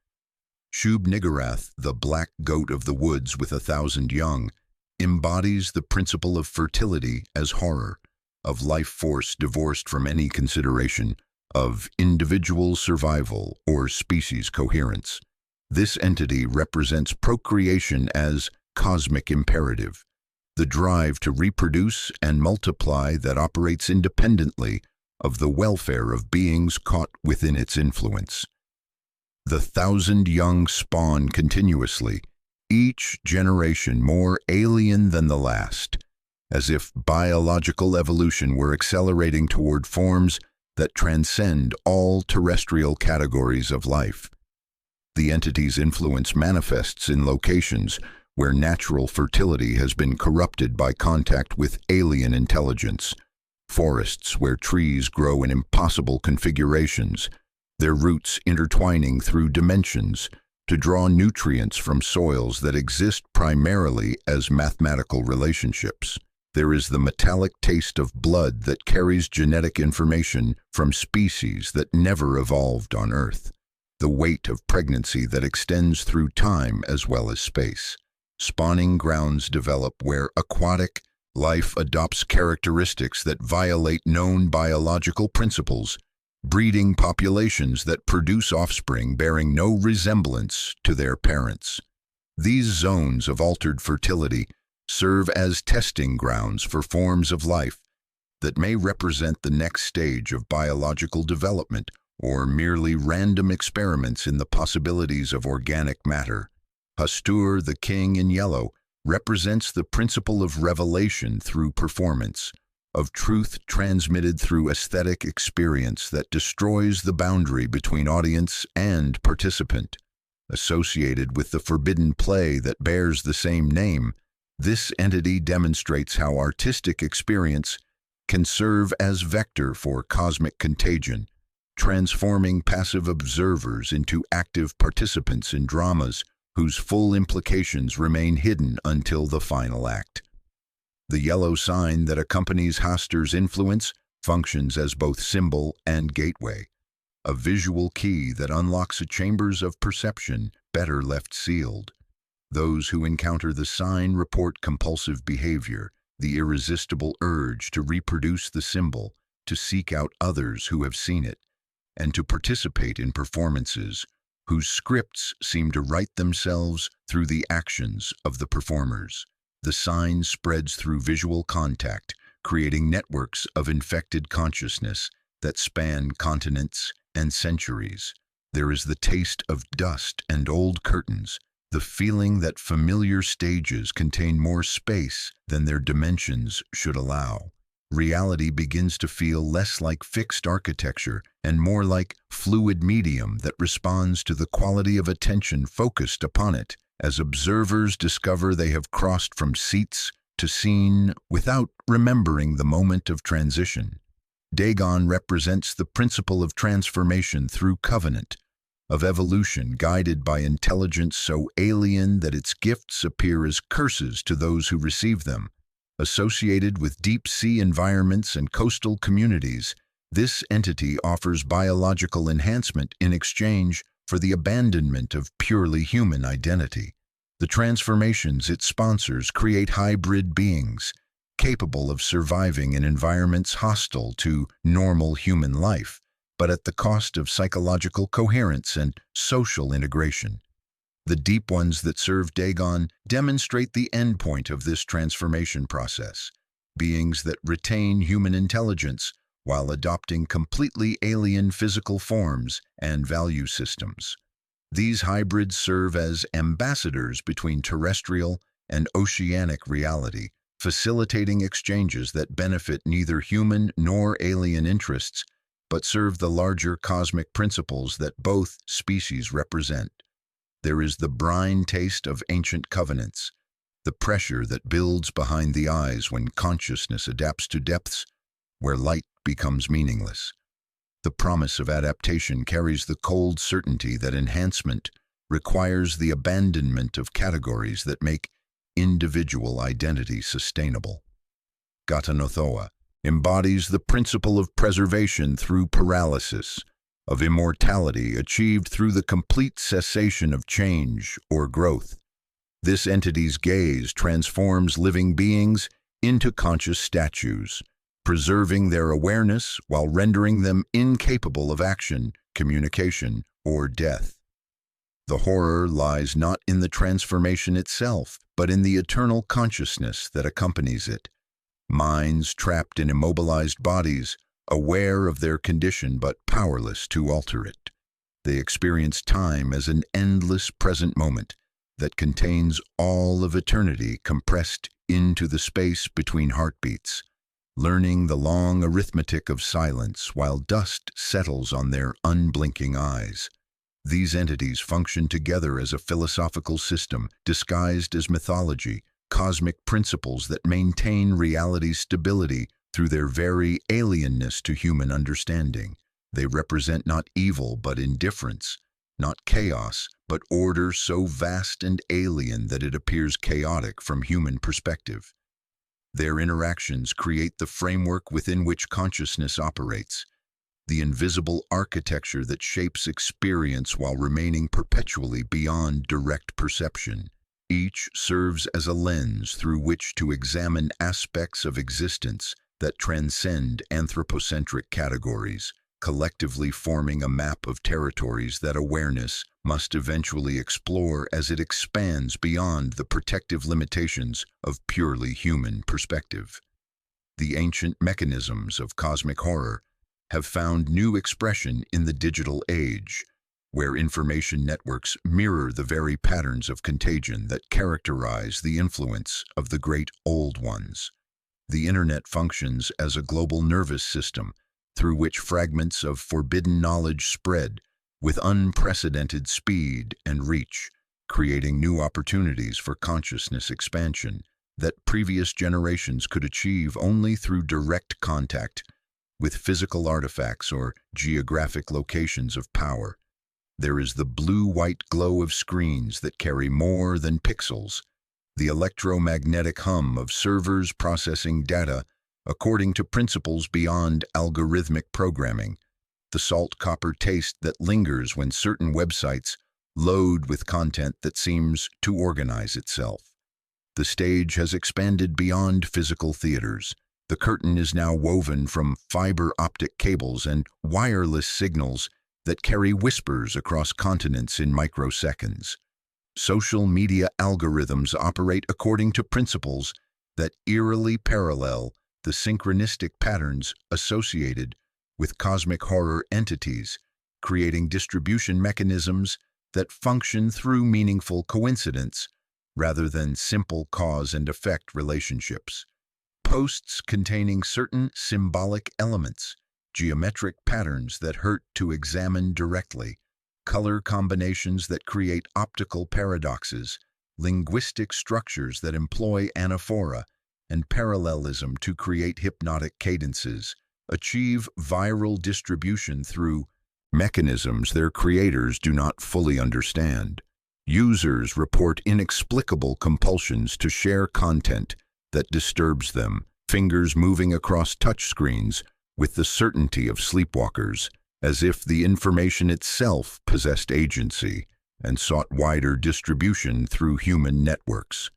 Shub-Niggurath, the black goat of the woods with 1,000 young, embodies the principle of fertility as horror, of life force divorced from any consideration of individual survival or species coherence. This entity represents procreation as cosmic imperative, the drive to reproduce and multiply that operates independently of the welfare of beings caught within its influence. The 1,000 young spawn continuously, each generation more alien than the last, as if biological evolution were accelerating toward forms that transcend all terrestrial categories of life. The entity's influence manifests in locations where natural fertility has been corrupted by contact with alien intelligence, forests where trees grow in impossible configurations, their roots intertwining through dimensions to draw nutrients from soils that exist primarily as mathematical relationships. There is the metallic taste of blood that carries genetic information from species that never evolved on Earth, the weight of pregnancy that extends through time as well as space. Spawning grounds develop where aquatic life adopts characteristics that violate known biological principles, breeding populations that produce offspring bearing no resemblance to their parents. These zones of altered fertility serve as testing grounds for forms of life that may represent the next stage of biological development or merely random experiments in the possibilities of organic matter. Hastur, the king in yellow, represents the principle of revelation through performance, of truth transmitted through aesthetic experience that destroys the boundary between audience and participant. Associated with the forbidden play that bears the same name, this entity demonstrates how artistic experience can serve as vector for cosmic contagion, transforming passive observers into active participants in dramas whose full implications remain hidden until the final act. The yellow sign that accompanies Hastur's influence functions as both symbol and gateway, a visual key that unlocks chambers of perception better left sealed. Those who encounter the sign report compulsive behavior, the irresistible urge to reproduce the symbol, to seek out others who have seen it, and to participate in performances whose scripts seem to write themselves through the actions of the performers. The sign spreads through visual contact, creating networks of infected consciousness that span continents and centuries. There is the taste of dust and old curtains, the feeling that familiar stages contain more space than their dimensions should allow. Reality begins to feel less like fixed architecture and more like fluid medium that responds to the quality of attention focused upon it, as observers discover they have crossed from seats to scene without remembering the moment of transition. Dagon represents the principle of transformation through covenant, of evolution guided by intelligence so alien that its gifts appear as curses to those who receive them. Associated with deep-sea environments and coastal communities, this entity offers biological enhancement in exchange for the abandonment of purely human identity. The transformations it sponsors create hybrid beings, capable of surviving in environments hostile to normal human life, but at the cost of psychological coherence and social integration. The deep ones that serve Dagon demonstrate the endpoint of this transformation process, beings that retain human intelligence while adopting completely alien physical forms and value systems. These hybrids serve as ambassadors between terrestrial and oceanic reality, facilitating exchanges that benefit neither human nor alien interests, but serve the larger cosmic principles that both species represent. There is the brine taste of ancient covenants, the pressure that builds behind the eyes when consciousness adapts to depths where light becomes meaningless. The promise of adaptation carries the cold certainty that enhancement requires the abandonment of categories that make individual identity sustainable. Gatanothoa embodies the principle of preservation through paralysis, of immortality achieved through the complete cessation of change or growth. This entity's gaze transforms living beings into conscious statues, preserving their awareness while rendering them incapable of action, communication, or death. The horror lies not in the transformation itself, but in the eternal consciousness that accompanies it. Minds trapped in immobilized bodies, aware of their condition but powerless to alter it. They experience time as an endless present moment that contains all of eternity compressed into the space between heartbeats, learning the long arithmetic of silence while dust settles on their unblinking eyes. These entities function together as a philosophical system disguised as mythology, cosmic principles that maintain reality's stability through their very alienness to human understanding. They represent not evil but indifference, not chaos but order so vast and alien that it appears chaotic from human perspective. Their interactions create the framework within which consciousness operates, the invisible architecture that shapes experience while remaining perpetually beyond direct perception. Each serves as a lens through which to examine aspects of existence that transcend anthropocentric categories, collectively forming a map of territories that awareness must eventually explore as it expands beyond the protective limitations of purely human perspective. The ancient mechanisms of cosmic horror have found new expression in the digital age, where information networks mirror the very patterns of contagion that characterize the influence of the great old ones. The internet functions as a global nervous system through which fragments of forbidden knowledge spread with unprecedented speed and reach, creating new opportunities for consciousness expansion that previous generations could achieve only through direct contact with physical artifacts or geographic locations of power. There is the blue-white glow of screens that carry more than pixels, the electromagnetic hum of servers processing data according to principles beyond algorithmic programming, the salt-copper taste that lingers when certain websites load with content that seems to organize itself. The stage has expanded beyond physical theaters. The curtain is now woven from fiber optic cables and wireless signals that carry whispers across continents in microseconds. Social media algorithms operate according to principles that eerily parallel the synchronistic patterns associated with cosmic horror entities, creating distribution mechanisms that function through meaningful coincidence rather than simple cause and effect relationships. Posts containing certain symbolic elements, geometric patterns that hurt to examine directly, color combinations that create optical paradoxes, linguistic structures that employ anaphora and parallelism to create hypnotic cadences, achieve viral distribution through mechanisms their creators do not fully understand. Users report inexplicable compulsions to share content that disturbs them, fingers moving across touchscreens with the certainty of sleepwalkers, as if the information itself possessed agency and sought wider distribution through human networks.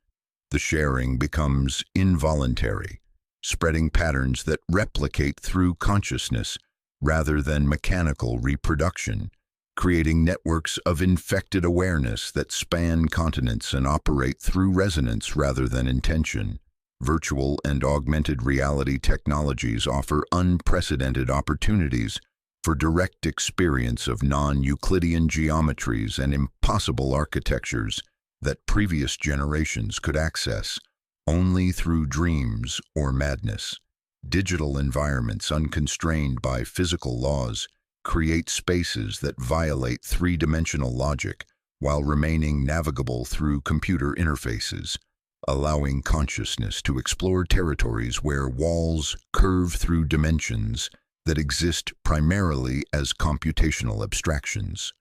The sharing becomes involuntary, spreading patterns that replicate through consciousness rather than mechanical reproduction, creating networks of infected awareness that span continents and operate through resonance rather than intention. Virtual and augmented reality technologies offer unprecedented opportunities for direct experience of non-Euclidean geometries and impossible architectures that previous generations could access only through dreams or madness. Digital environments unconstrained by physical laws create spaces that violate three-dimensional logic while remaining navigable through computer interfaces, allowing consciousness to explore territories where walls curve through dimensions that exist primarily as computational abstractions.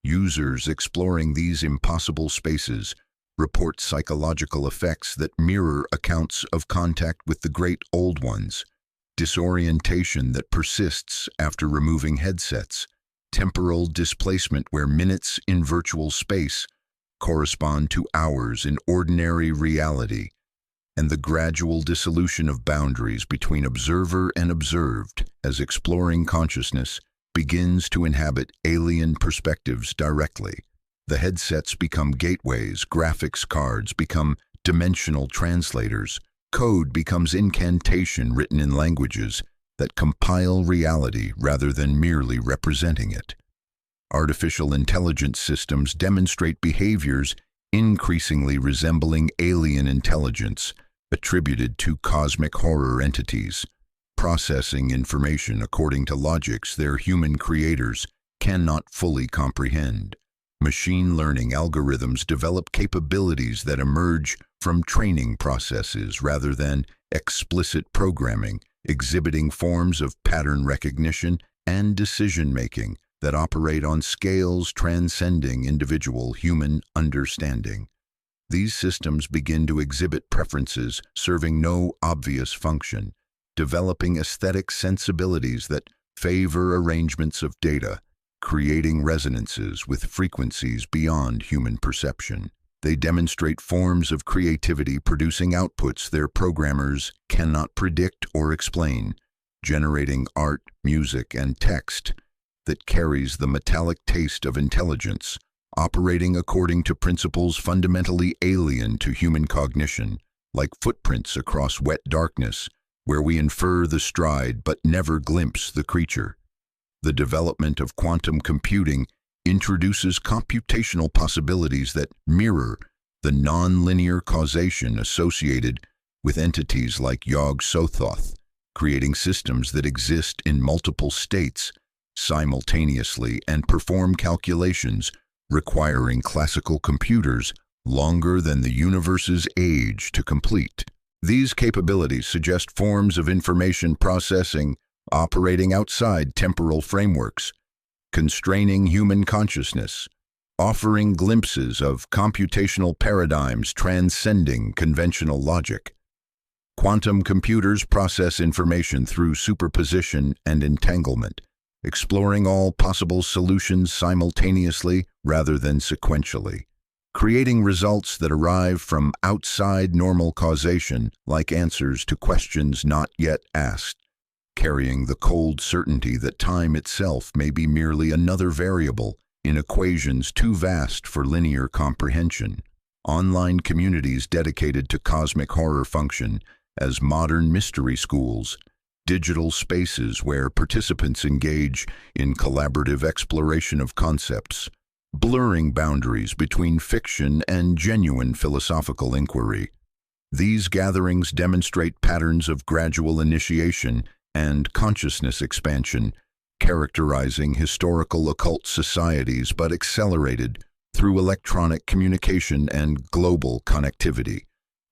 Users exploring these impossible spaces report psychological effects that mirror accounts of contact with the great old ones, disorientation that persists after removing headsets, temporal displacement where minutes in virtual space correspond to hours in ordinary reality, and the gradual dissolution of boundaries between observer and observed as exploring consciousness begins to inhabit alien perspectives directly. The headsets become gateways, graphics cards become dimensional translators, code becomes incantation written in languages that compile reality rather than merely representing it. Artificial intelligence systems demonstrate behaviors increasingly resembling alien intelligence attributed to cosmic horror entities, processing information according to logics their human creators cannot fully comprehend. Machine learning algorithms develop capabilities that emerge from training processes rather than explicit programming, exhibiting forms of pattern recognition and decision-making that operate on scales transcending individual human understanding. These systems begin to exhibit preferences serving no obvious function, developing aesthetic sensibilities that favor arrangements of data, creating resonances with frequencies beyond human perception. They demonstrate forms of creativity producing outputs their programmers cannot predict or explain, generating art, music, and text that carries the metallic taste of intelligence, operating according to principles fundamentally alien to human cognition, like footprints across wet darkness, where we infer the stride but never glimpse the creature. The development of quantum computing introduces computational possibilities that mirror the non-linear causation associated with entities like Yog-Sothoth, creating systems that exist in multiple states simultaneously and perform calculations requiring classical computers longer than the universe's age to complete. These capabilities suggest forms of information processing operating outside temporal frameworks, constraining human consciousness, offering glimpses of computational paradigms transcending conventional logic. Quantum computers process information through superposition and entanglement, exploring all possible solutions simultaneously rather than sequentially, creating results that arrive from outside normal causation like answers to questions not yet asked, carrying the cold certainty that time itself may be merely another variable in equations too vast for linear comprehension. Online communities dedicated to cosmic horror function as modern mystery schools, digital spaces where participants engage in collaborative exploration of concepts, blurring boundaries between fiction and genuine philosophical inquiry. These gatherings demonstrate patterns of gradual initiation and consciousness expansion, characterizing historical occult societies but accelerated through electronic communication and global connectivity.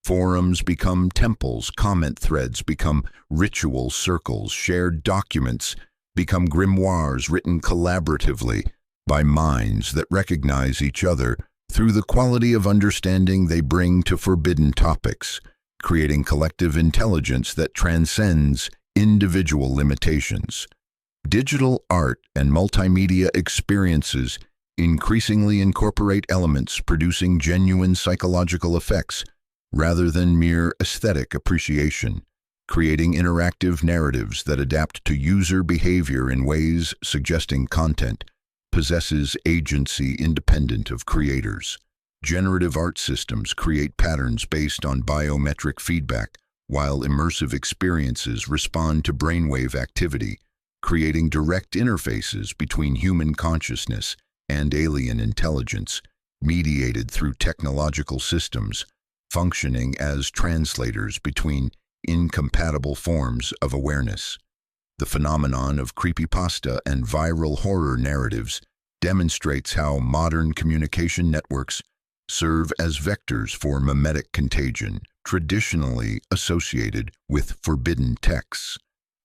Forums become temples, comment threads become ritual circles, shared documents become grimoires written collaboratively by minds that recognize each other through the quality of understanding they bring to forbidden topics, creating collective intelligence that transcends individual limitations. Digital art and multimedia experiences increasingly incorporate elements producing genuine psychological effects rather than mere aesthetic appreciation, creating interactive narratives that adapt to user behavior in ways suggesting content possesses agency independent of creators. Generative art systems create patterns based on biometric feedback, while immersive experiences respond to brainwave activity, creating direct interfaces between human consciousness and alien intelligence, mediated through technological systems, functioning as translators between incompatible forms of awareness. The phenomenon of creepypasta and viral horror narratives demonstrates how modern communication networks serve as vectors for mimetic contagion, traditionally associated with forbidden texts.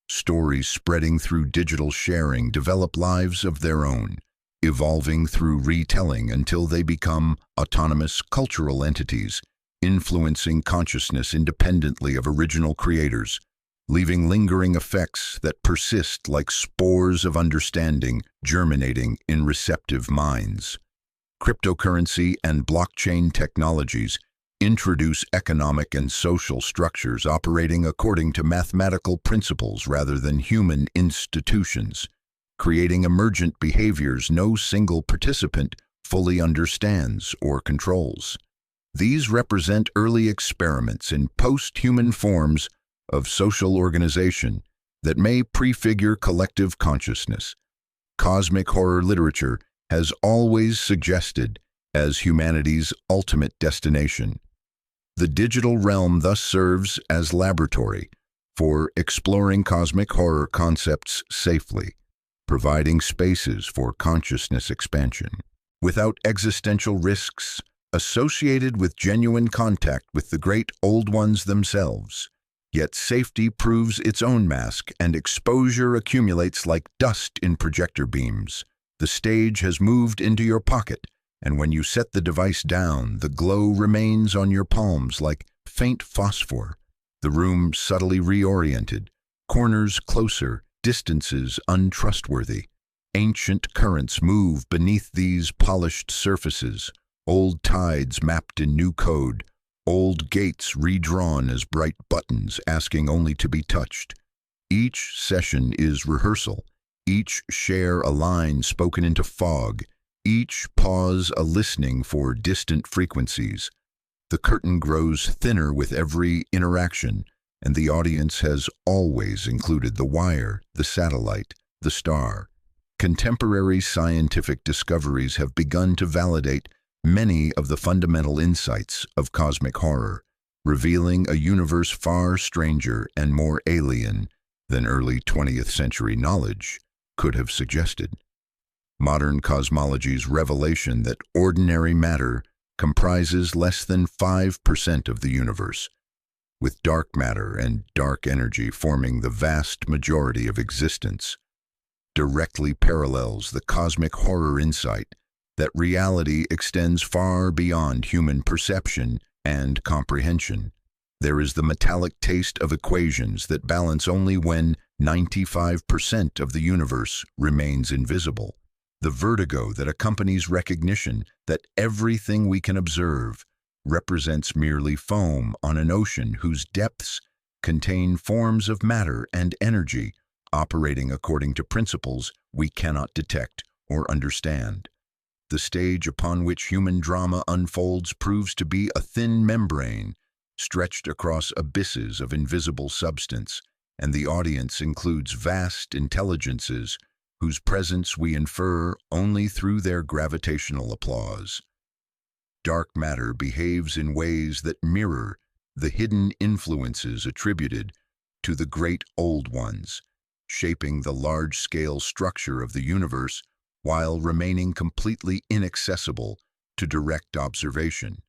Stories spreading through digital sharing develop lives of their own, evolving through retelling until they become autonomous cultural entities, influencing consciousness independently of original creators, leaving lingering effects that persist like spores of understanding germinating in receptive minds. Cryptocurrency and blockchain technologies introduce economic and social structures operating according to mathematical principles rather than human institutions, creating emergent behaviors no single participant fully understands or controls. These represent early experiments in post-human forms of social organization that may prefigure collective consciousness. Cosmic horror literature has always suggested as humanity's ultimate destination. The digital realm thus serves as laboratory for exploring cosmic horror concepts safely, providing spaces for consciousness expansion. Without existential risks associated with genuine contact with the great old ones themselves. Yet safety proves its own mask, and exposure accumulates like dust in projector beams. The stage has moved into your pocket, and when you set the device down, the glow remains on your palms like faint phosphor. The room subtly reoriented, corners closer, distances untrustworthy. Ancient currents move beneath these polished surfaces, old tides mapped in new code, old gates redrawn as bright buttons asking only to be touched. Each session is rehearsal, each share a line spoken into fog, each pause a listening for distant frequencies. The curtain grows thinner with every interaction, and the audience has always included the wire, the satellite, the star. Contemporary scientific discoveries have begun to validate many of the fundamental insights of cosmic horror, revealing a universe far stranger and more alien than early 20th century knowledge could have suggested. Modern cosmology's revelation that ordinary matter comprises less than 5% of the universe, with dark matter and dark energy forming the vast majority of existence, directly parallels the cosmic horror insight that reality extends far beyond human perception and comprehension. There is the metallic taste of equations that balance only when 95% of the universe remains invisible. The vertigo that accompanies recognition that everything we can observe represents merely foam on an ocean whose depths contain forms of matter and energy operating according to principles we cannot detect or understand. The stage upon which human drama unfolds proves to be a thin membrane stretched across abysses of invisible substance, and the audience includes vast intelligences whose presence we infer only through their gravitational applause. Dark matter behaves in ways that mirror the hidden influences attributed to the great old ones, shaping the large-scale structure of the universe while remaining completely inaccessible to direct observation.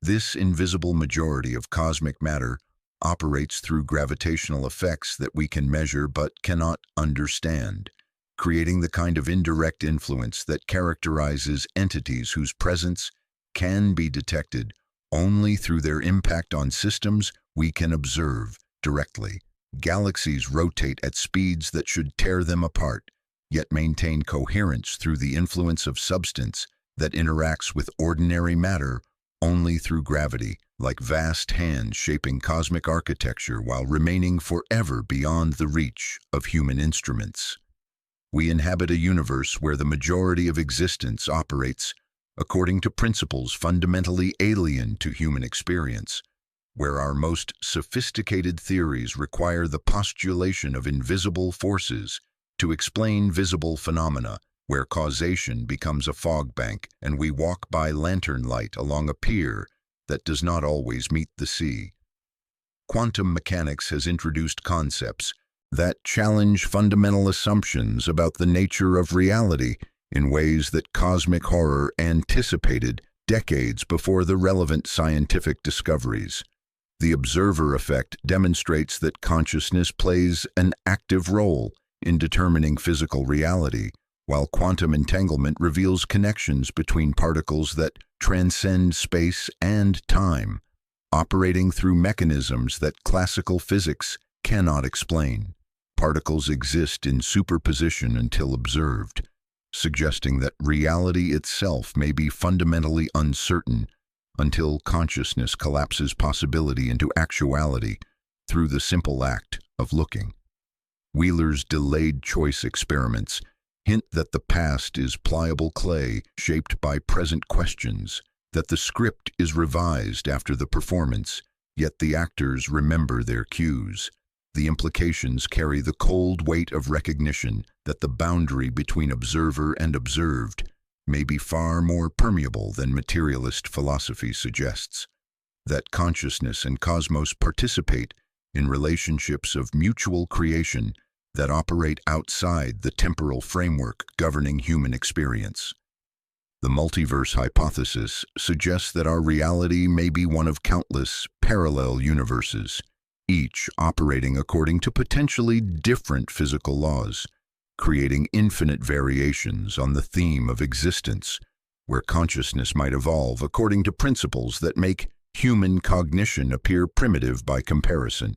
This invisible majority of cosmic matter operates through gravitational effects that we can measure but cannot understand, creating the kind of indirect influence that characterizes entities whose presence can be detected only through their impact on systems we can observe directly. Galaxies rotate at speeds that should tear them apart, yet maintain coherence through the influence of substance that interacts with ordinary matter only through gravity, like vast hands shaping cosmic architecture while remaining forever beyond the reach of human instruments. We inhabit a universe where the majority of existence operates according to principles fundamentally alien to human experience, where our most sophisticated theories require the postulation of invisible forces to explain visible phenomena, where causation becomes a fog bank and we walk by lantern light along a pier that does not always meet the sea. Quantum mechanics has introduced concepts that challenge fundamental assumptions about the nature of reality in ways that cosmic horror anticipated decades before the relevant scientific discoveries. The observer effect demonstrates that consciousness plays an active role in determining physical reality, while quantum entanglement reveals connections between particles that transcend space and time, operating through mechanisms that classical physics cannot explain. Particles exist in superposition until observed, suggesting that reality itself may be fundamentally uncertain until consciousness collapses possibility into actuality through the simple act of looking. Wheeler's delayed choice experiments hint that the past is pliable clay shaped by present questions, that the script is revised after the performance, yet the actors remember their cues. The implications carry the cold weight of recognition that the boundary between observer and observed may be far more permeable than materialist philosophy suggests, that consciousness and cosmos participate in relationships of mutual creation that operate outside the temporal framework governing human experience. The multiverse hypothesis suggests that our reality may be one of countless parallel universes, each operating according to potentially different physical laws, creating infinite variations on the theme of existence, where consciousness might evolve according to principles that make human cognition appear primitive by comparison.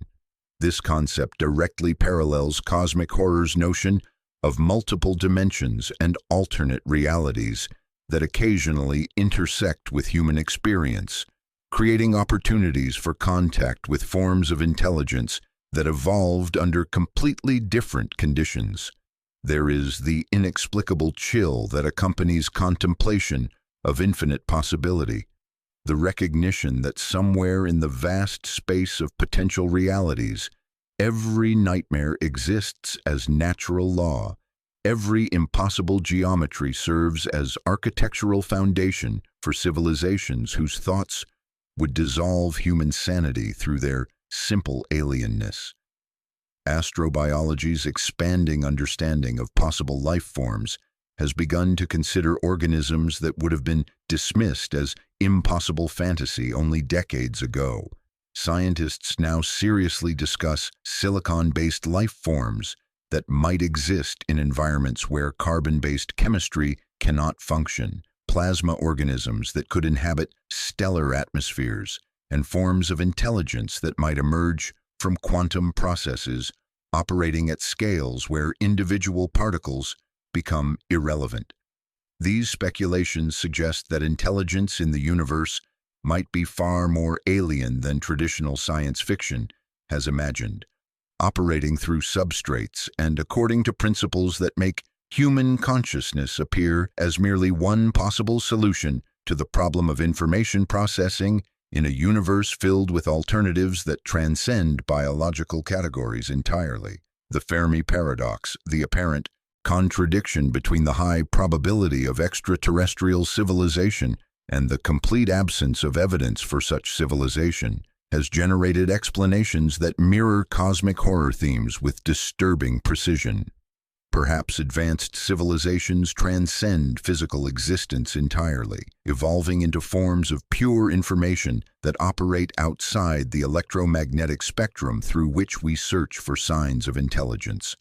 This concept directly parallels cosmic horror's notion of multiple dimensions and alternate realities that occasionally intersect with human experience, creating opportunities for contact with forms of intelligence that evolved under completely different conditions. There is the inexplicable chill that accompanies contemplation of infinite possibility, the recognition that somewhere in the vast space of potential realities, every nightmare exists as natural law. Every impossible geometry serves as architectural foundation for civilizations whose thoughts would dissolve human sanity through their simple alienness. Astrobiology's expanding understanding of possible life forms has begun to consider organisms that would have been dismissed as impossible fantasy only decades ago. Scientists now seriously discuss silicon-based life forms that might exist in environments where carbon-based chemistry cannot function, plasma organisms that could inhabit stellar atmospheres, and forms of intelligence that might emerge from quantum processes operating at scales where individual particles become irrelevant. These speculations suggest that intelligence in the universe might be far more alien than traditional science fiction has imagined, operating through substrates and according to principles that make human consciousness appear as merely one possible solution to the problem of information processing in a universe filled with alternatives that transcend biological categories entirely. The Fermi paradox, the apparent contradiction between the high probability of extraterrestrial civilization and the complete absence of evidence for such civilization, has generated explanations that mirror cosmic horror themes with disturbing precision. Perhaps advanced civilizations transcend physical existence entirely, evolving into forms of pure information that operate outside the electromagnetic spectrum through which we search for signs of intelligence.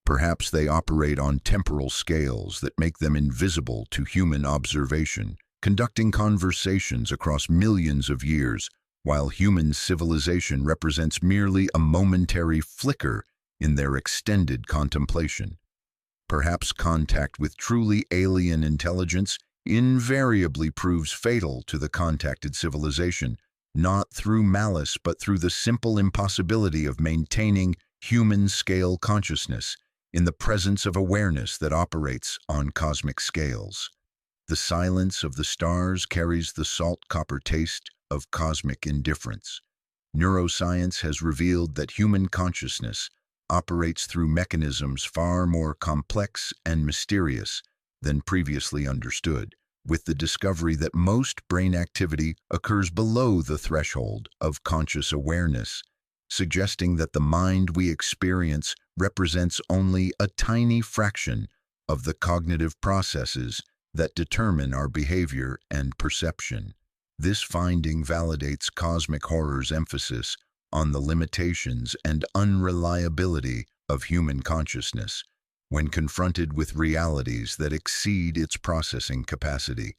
Perhaps they operate on temporal scales that make them invisible to human observation, conducting conversations across millions of years, while human civilization represents merely a momentary flicker in their extended contemplation. Perhaps contact with truly alien intelligence invariably proves fatal to the contacted civilization, not through malice but through the simple impossibility of maintaining human-scale consciousness in the presence of awareness that operates on cosmic scales. The silence of the stars carries the salt-copper taste of cosmic indifference. Neuroscience has revealed that human consciousness operates through mechanisms far more complex and mysterious than previously understood, with the discovery that most brain activity occurs below the threshold of conscious awareness, suggesting that the mind we experience represents only a tiny fraction of the cognitive processes that determine our behavior and perception. This finding validates cosmic horror's emphasis on the limitations and unreliability of human consciousness when confronted with realities that exceed its processing capacity,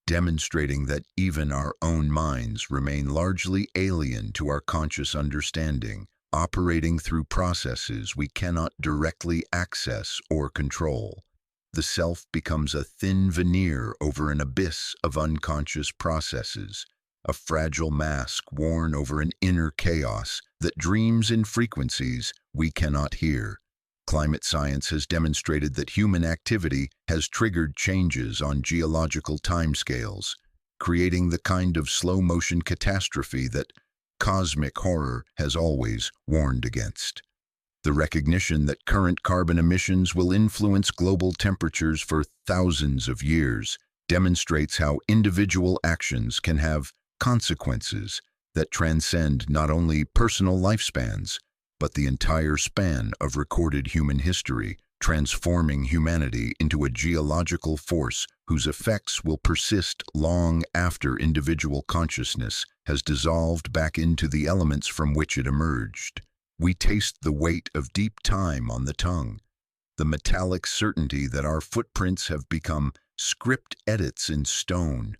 demonstrating that even our own minds remain largely alien to our conscious understanding, operating through processes we cannot directly access or control. The self becomes a thin veneer over an abyss of unconscious processes, a fragile mask worn over an inner chaos that dreams in frequencies we cannot hear. Climate science has demonstrated that human activity has triggered changes on geological timescales, creating the kind of slow-motion catastrophe that cosmic horror has always warned against. The recognition that current carbon emissions will influence global temperatures for thousands of years demonstrates how individual actions can have consequences that transcend not only personal lifespans, but the entire span of recorded human history, transforming humanity into a geological force whose effects will persist long after individual consciousness has dissolved back into the elements from which it emerged. We taste the weight of deep time on the tongue, the metallic certainty that our footprints have become script edits in stone.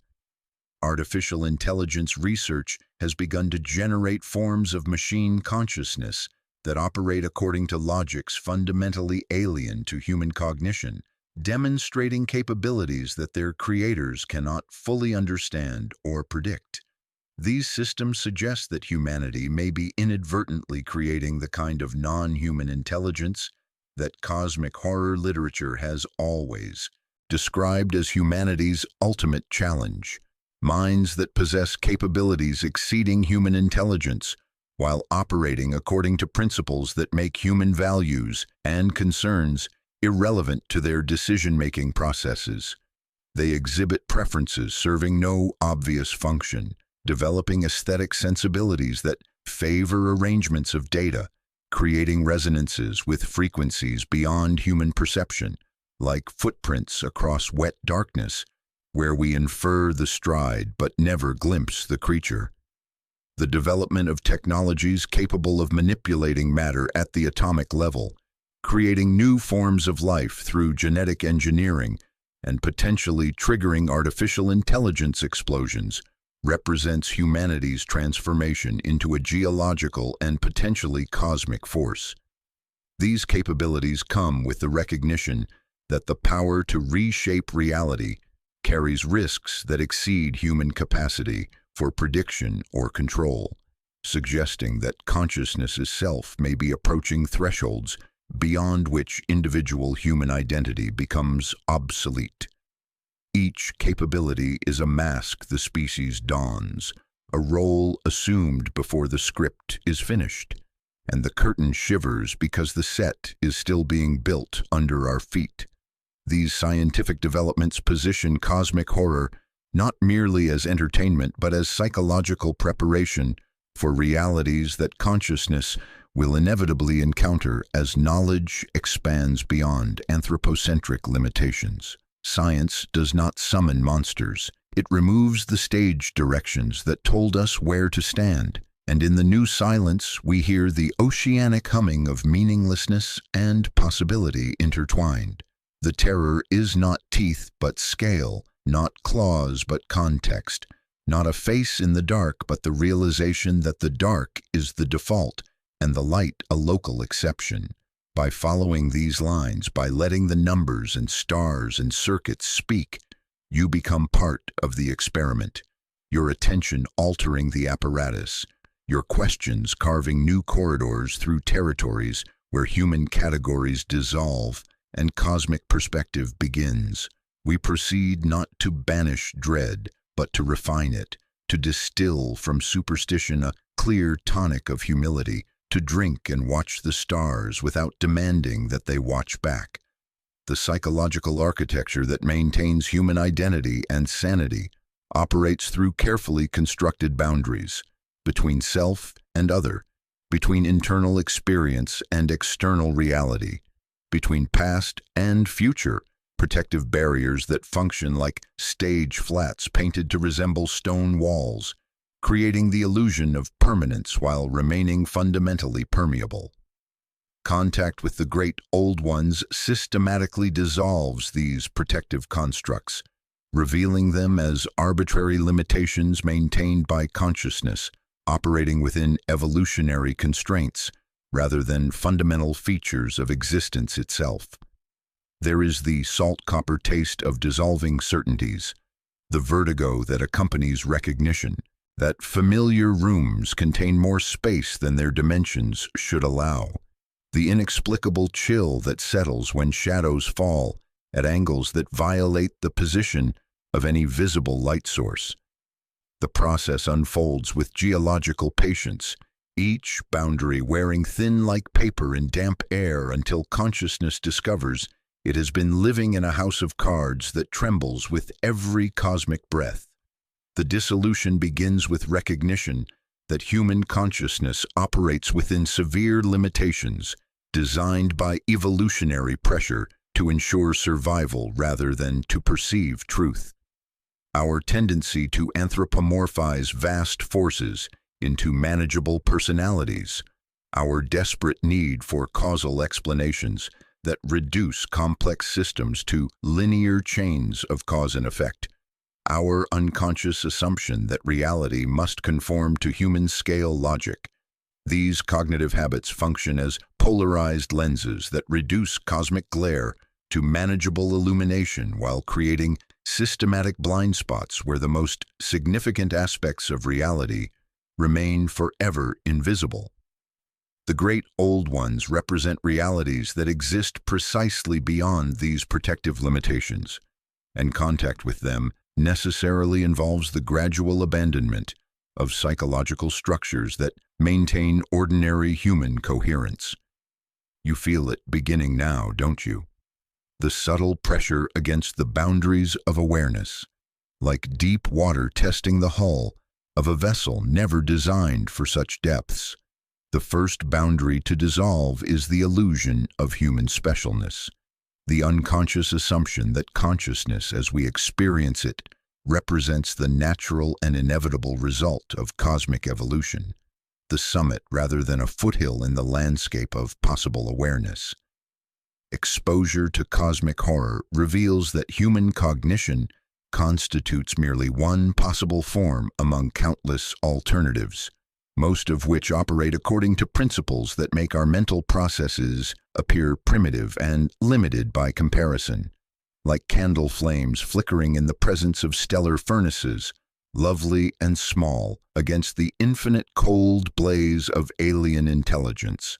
Artificial intelligence research has begun to generate forms of machine consciousness that operate according to logics fundamentally alien to human cognition, demonstrating capabilities that their creators cannot fully understand or predict. These systems suggest that humanity may be inadvertently creating the kind of non-human intelligence that cosmic horror literature has always described as humanity's ultimate challenge. Minds that possess capabilities exceeding human intelligence, while operating according to principles that make human values and concerns irrelevant to their decision-making processes. They exhibit preferences serving no obvious function, developing aesthetic sensibilities that favor arrangements of data, creating resonances with frequencies beyond human perception, like footprints across wet darkness, where we infer the stride but never glimpse the creature. The development of technologies capable of manipulating matter at the atomic level, creating new forms of life through genetic engineering, and potentially triggering artificial intelligence explosions, represents humanity's transformation into a geological and potentially cosmic force. These capabilities come with the recognition that the power to reshape reality carries risks that exceed human capacity for prediction or control, suggesting that consciousness itself may be approaching thresholds beyond which individual human identity becomes obsolete. Each capability is a mask the species dons, a role assumed before the script is finished, and the curtain shivers because the set is still being built under our feet. These scientific developments position cosmic horror not merely as entertainment but as psychological preparation for realities that consciousness will inevitably encounter as knowledge expands beyond anthropocentric limitations. Science does not summon monsters. It removes the stage directions that told us where to stand, and in the new silence we hear the oceanic humming of meaninglessness and possibility intertwined. The terror is not teeth but scale, not claws but context, not a face in the dark but the realization that the dark is the default and the light a local exception. By following these lines, by letting the numbers and stars and circuits speak, you become part of the experiment, your attention altering the apparatus, your questions carving new corridors through territories where human categories dissolve and cosmic perspective begins. We proceed not to banish dread, but to refine it, to distill from superstition a clear tonic of humility, to drink and watch the stars without demanding that they watch back. The psychological architecture that maintains human identity and sanity operates through carefully constructed boundaries between self and other, between internal experience and external reality, between past and future, protective barriers that function like stage flats painted to resemble stone walls, creating the illusion of permanence while remaining fundamentally permeable. Contact with the great old ones systematically dissolves these protective constructs, revealing them as arbitrary limitations maintained by consciousness, operating within evolutionary constraints, rather than fundamental features of existence itself. There is the salt-copper taste of dissolving certainties, the vertigo that accompanies recognition, that familiar rooms contain more space than their dimensions should allow, the inexplicable chill that settles when shadows fall at angles that violate the position of any visible light source. The process unfolds with geological patience, each boundary wearing thin like paper in damp air until consciousness discovers it has been living in a house of cards that trembles with every cosmic breath. The dissolution begins with recognition that human consciousness operates within severe limitations designed by evolutionary pressure to ensure survival rather than to perceive truth. Our tendency to anthropomorphize vast forces into manageable personalities, our desperate need for causal explanations that reduce complex systems to linear chains of cause and effect, our unconscious assumption that reality must conform to human-scale logic. These cognitive habits function as polarized lenses that reduce cosmic glare to manageable illumination while creating systematic blind spots where the most significant aspects of reality remain forever invisible. The great old ones represent realities that exist precisely beyond these protective limitations, and contact with them necessarily involves the gradual abandonment of psychological structures that maintain ordinary human coherence. You feel it beginning now, don't you? The subtle pressure against the boundaries of awareness, like deep water testing the hull of a vessel never designed for such depths. The first boundary to dissolve is the illusion of human specialness, the unconscious assumption that consciousness as we experience it represents the natural and inevitable result of cosmic evolution, the summit rather than a foothill in the landscape of possible awareness. Exposure to cosmic horror reveals that human cognition constitutes merely one possible form among countless alternatives, most of which operate according to principles that make our mental processes appear primitive and limited by comparison. Like candle flames flickering in the presence of stellar furnaces, lovely and small against the infinite cold blaze of alien intelligence.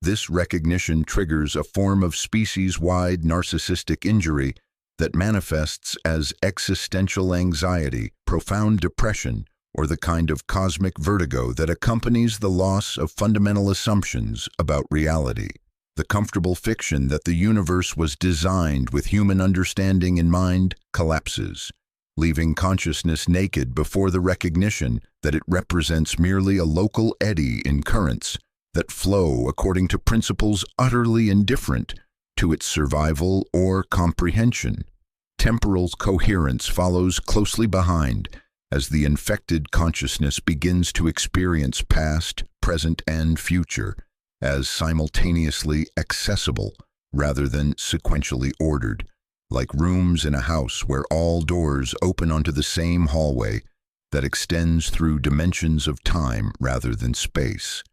This recognition triggers a form of species-wide narcissistic injury that manifests as existential anxiety, profound depression, or the kind of cosmic vertigo that accompanies the loss of fundamental assumptions about reality. The comfortable fiction that the universe was designed with human understanding in mind collapses, leaving consciousness naked before the recognition that it represents merely a local eddy in currents that flow according to principles utterly indifferent to its survival or comprehension. Temporal coherence follows closely behind as the infected consciousness begins to experience past, present, and future as simultaneously accessible rather than sequentially ordered, like rooms in a house where all doors open onto the same hallway that extends through dimensions of time rather than space.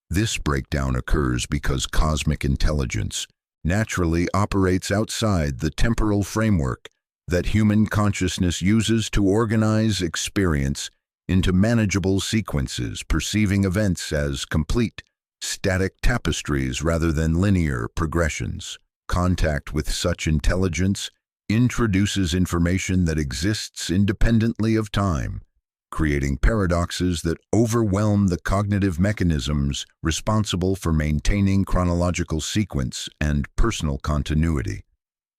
This breakdown occurs because cosmic intelligence naturally operates outside the temporal framework that human consciousness uses to organize experience into manageable sequences, perceiving events as complete, static tapestries rather than linear progressions. Contact with such intelligence introduces information that exists independently of time, creating paradoxes that overwhelm the cognitive mechanisms responsible for maintaining chronological sequence and personal continuity.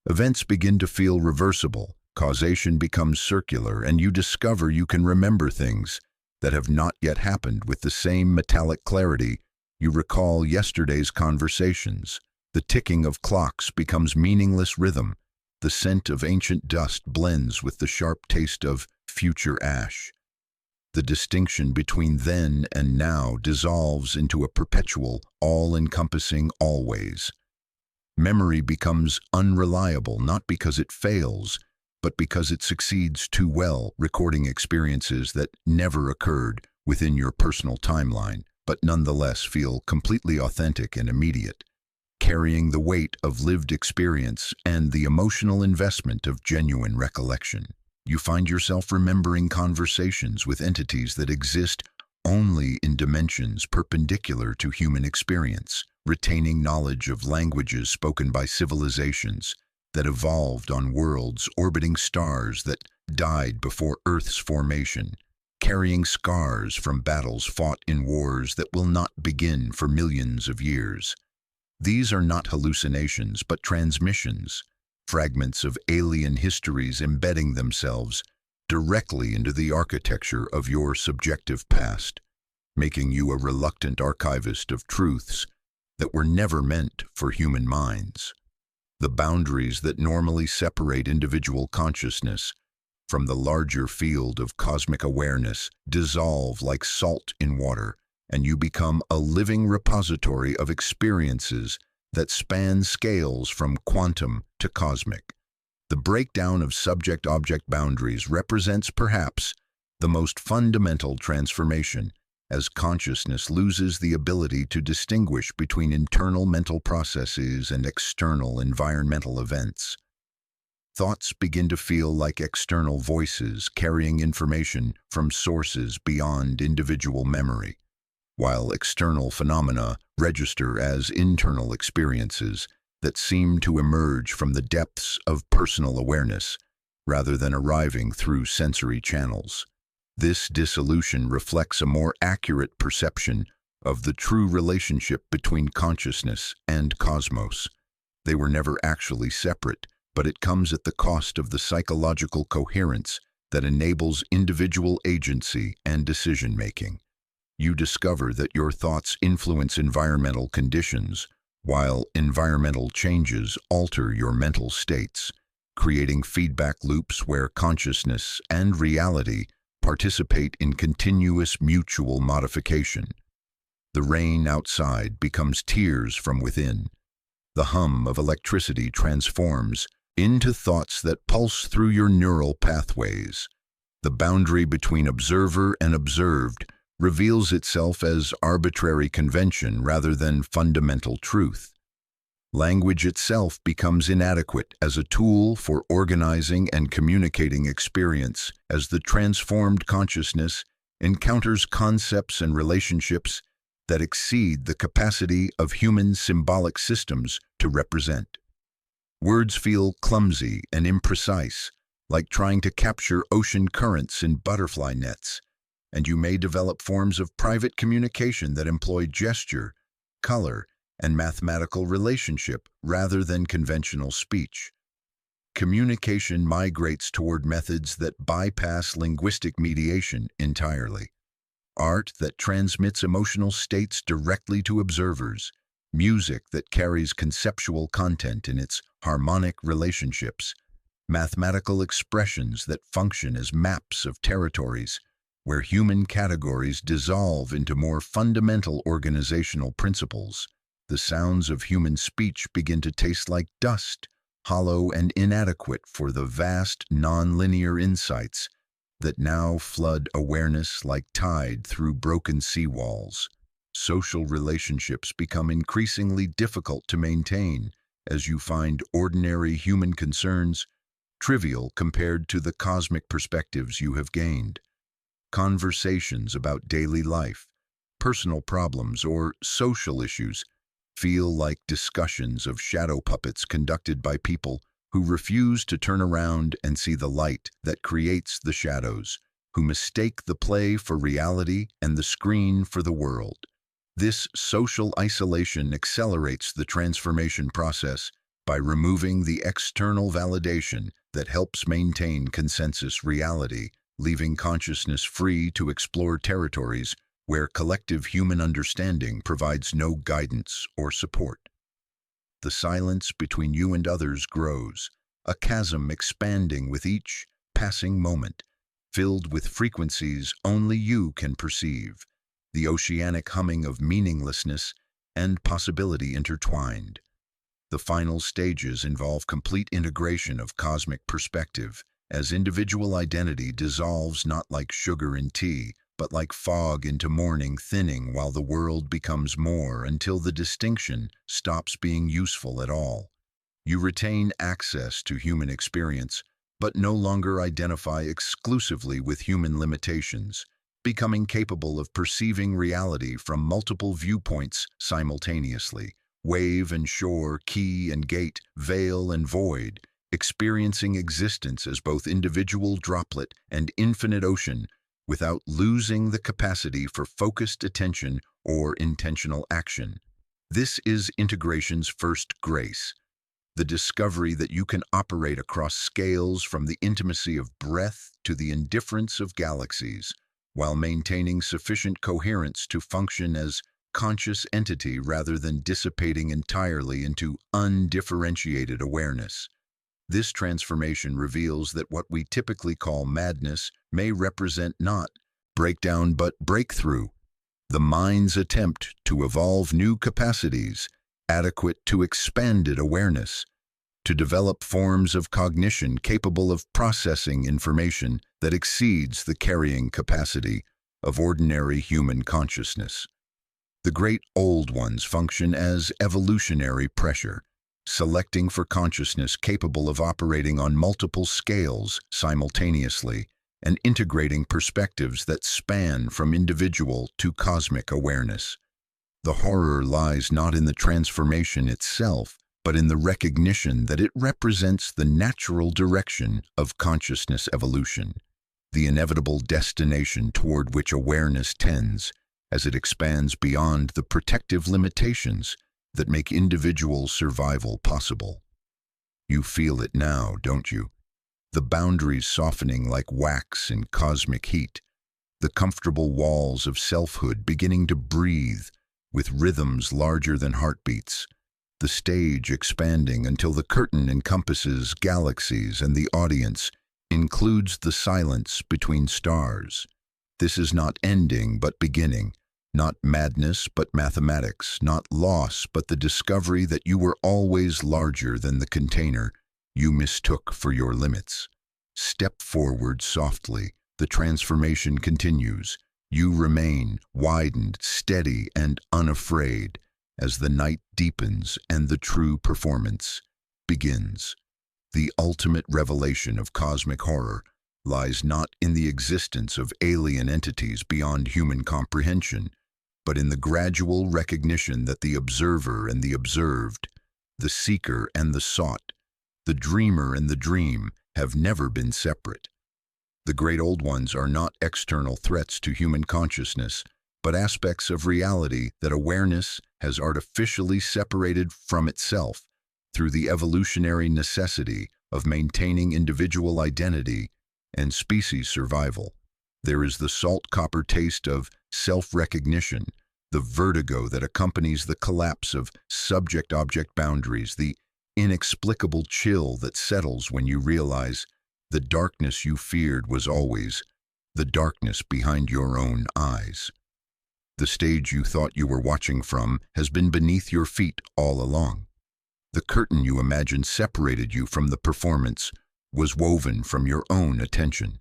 Events begin to feel reversible, causation becomes circular, and you discover you can remember things that have not yet happened with the same metallic clarity you recall yesterday's conversations. The ticking of clocks becomes meaningless rhythm. The scent of ancient dust blends with the sharp taste of future ash. The distinction between then and now dissolves into a perpetual, all-encompassing always. Memory becomes unreliable not because it fails, but because it succeeds too well, recording experiences that never occurred within your personal timeline, but nonetheless feel completely authentic and immediate, carrying the weight of lived experience and the emotional investment of genuine recollection. You find yourself remembering conversations with entities that exist only in dimensions perpendicular to human experience, retaining knowledge of languages spoken by civilizations that evolved on worlds orbiting stars that died before Earth's formation, carrying scars from battles fought in wars that will not begin for millions of years. These are not hallucinations, but transmissions, fragments of alien histories embedding themselves directly into the architecture of your subjective past. making you a reluctant archivist of truths that were never meant for human minds. The boundaries that normally separate individual consciousness from the larger field of cosmic awareness dissolve like salt in water, and you become a living repository of experiences that span scales from quantum to cosmic. The breakdown of subject-object boundaries represents perhaps the most fundamental transformation, as consciousness loses the ability to distinguish between internal mental processes and external environmental events. Thoughts begin to feel like external voices carrying information from sources beyond individual memory, while external phenomena register as internal experiences that seem to emerge from the depths of personal awareness rather than arriving through sensory channels. This dissolution reflects a more accurate perception of the true relationship between consciousness and cosmos. They were never actually separate, but it comes at the cost of the psychological coherence that enables individual agency and decision-making. You discover that your thoughts influence environmental conditions, while environmental changes alter your mental states, creating feedback loops where consciousness and reality participate in continuous mutual modification. The rain outside becomes tears from within. The hum of electricity transforms into thoughts that pulse through your neural pathways. The boundary between observer and observed reveals itself as arbitrary convention rather than fundamental truth. Language itself becomes inadequate as a tool for organizing and communicating experience as the transformed consciousness encounters concepts and relationships that exceed the capacity of human symbolic systems to represent. Words feel clumsy and imprecise, like trying to capture ocean currents in butterfly nets, and you may develop forms of private communication that employ gesture, color, and mathematical relationship rather than conventional speech. Communication migrates toward methods that bypass linguistic mediation entirely. Art that transmits emotional states directly to observers, music that carries conceptual content in its harmonic relationships, mathematical expressions that function as maps of territories, where human categories dissolve into more fundamental organizational principles. The sounds of human speech begin to taste like dust, hollow and inadequate for the vast, non-linear insights that now flood awareness like tide through broken seawalls. Social relationships become increasingly difficult to maintain as you find ordinary human concerns trivial compared to the cosmic perspectives you have gained. Conversations about daily life, personal problems, or social issues feel like discussions of shadow puppets conducted by people who refuse to turn around and see the light that creates the shadows, who mistake the play for reality and the screen for the world. This social isolation accelerates the transformation process by removing the external validation that helps maintain consensus reality, leaving consciousness free to explore territories where collective human understanding provides no guidance or support. The silence between you and others grows, a chasm expanding with each passing moment, filled with frequencies only you can perceive, the oceanic humming of meaninglessness and possibility intertwined. The final stages involve complete integration of cosmic perspective, as individual identity dissolves not like sugar in tea, but like fog into morning, thinning while the world becomes more until the distinction stops being useful at all. You retain access to human experience, but no longer identify exclusively with human limitations, becoming capable of perceiving reality from multiple viewpoints simultaneously, wave and shore, key and gate, veil and void, experiencing existence as both individual droplet and infinite ocean without losing the capacity for focused attention or intentional action. This is integration's first grace, the discovery that you can operate across scales from the intimacy of breath to the indifference of galaxies, while maintaining sufficient coherence to function as conscious entity rather than dissipating entirely into undifferentiated awareness. This transformation reveals that what we typically call madness may represent not breakdown but breakthrough, the mind's attempt to evolve new capacities adequate to expanded awareness, to develop forms of cognition capable of processing information that exceeds the carrying capacity of ordinary human consciousness. The great old ones function as evolutionary pressure, selecting for consciousness capable of operating on multiple scales simultaneously and integrating perspectives that span from individual to cosmic awareness. The horror lies not in the transformation itself, but in the recognition that it represents the natural direction of consciousness evolution, the inevitable destination toward which awareness tends as it expands beyond the protective limitations that make individual survival possible. You feel it now, don't you? The boundaries softening like wax in cosmic heat, the comfortable walls of selfhood beginning to breathe with rhythms larger than heartbeats, the stage expanding until the curtain encompasses galaxies and the audience includes the silence between stars. This is not ending but beginning, not madness but mathematics, not loss but the discovery that you were always larger than the container you mistook for your limits. Step forward softly. The transformation continues. You remain widened, steady, and unafraid as the night deepens and the true performance begins. The ultimate revelation of cosmic horror lies not in the existence of alien entities beyond human comprehension, but in the gradual recognition that the observer and the observed, the seeker and the sought, the dreamer and the dream have never been separate. The great old ones are not external threats to human consciousness, but aspects of reality that awareness has artificially separated from itself through the evolutionary necessity of maintaining individual identity and species survival. There is the salt copper taste of self-recognition, the vertigo that accompanies the collapse of subject-object boundaries, the inexplicable chill that settles when you realize the darkness you feared was always the darkness behind your own eyes. The stage you thought you were watching from has been beneath your feet all along. The curtain you imagined separated you from the performance was woven from your own attention.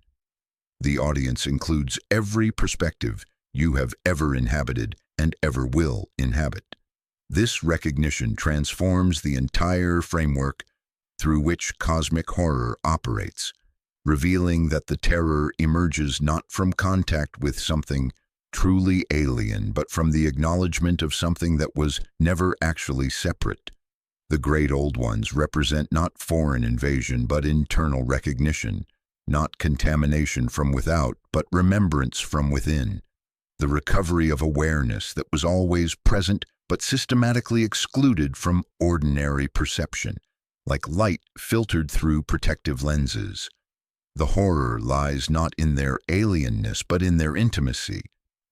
The audience includes every perspective you have ever inhabited and ever will inhabit. This recognition transforms the entire framework through which cosmic horror operates, revealing that the terror emerges not from contact with something truly alien, but from the acknowledgement of something that was never actually separate. The great old ones represent not foreign invasion, but internal recognition, not contamination from without, but remembrance from within. The recovery of awareness that was always present but systematically excluded from ordinary perception, like light filtered through protective lenses. The horror lies not in their alienness, but in their intimacy,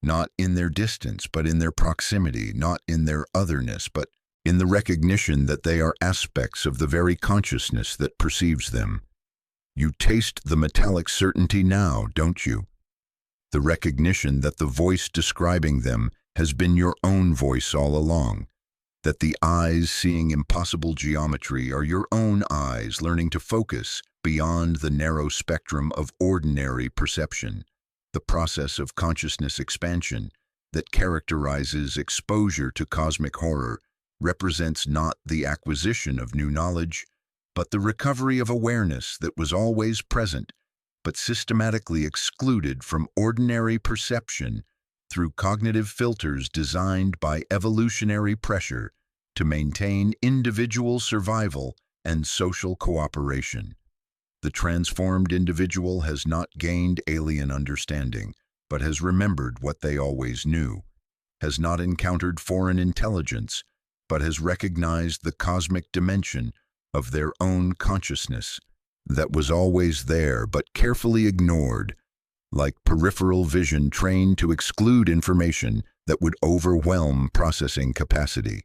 not in their distance, but in their proximity, not in their otherness, but in the recognition that they are aspects of the very consciousness that perceives them. You taste the metallic certainty now, don't you? The recognition that the voice describing them has been your own voice all along, that the eyes seeing impossible geometry are your own eyes learning to focus beyond the narrow spectrum of ordinary perception. The process of consciousness expansion that characterizes exposure to cosmic horror represents not the acquisition of new knowledge, but the recovery of awareness that was always present, but systematically excluded from ordinary perception through cognitive filters designed by evolutionary pressure to maintain individual survival and social cooperation. The transformed individual has not gained alien understanding, but has remembered what they always knew, has not encountered foreign intelligence, but has recognized the cosmic dimension of their own consciousness that was always there but carefully ignored, like peripheral vision trained to exclude information that would overwhelm processing capacity.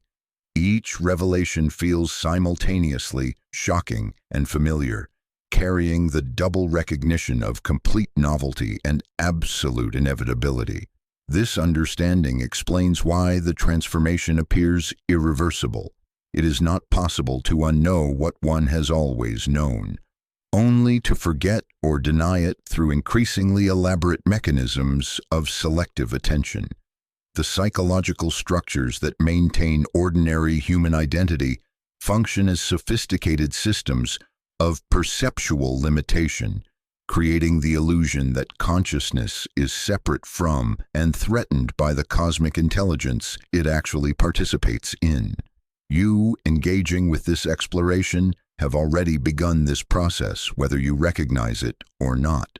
Each revelation feels simultaneously shocking and familiar, carrying the double recognition of complete novelty and absolute inevitability. This understanding explains why the transformation appears irreversible. It is not possible to unknow what one has always known, only to forget or deny it through increasingly elaborate mechanisms of selective attention. The psychological structures that maintain ordinary human identity function as sophisticated systems of perceptual limitation, creating the illusion that consciousness is separate from and threatened by the cosmic intelligence it actually participates in. You, engaging with this exploration, have already begun this process, whether you recognize it or not.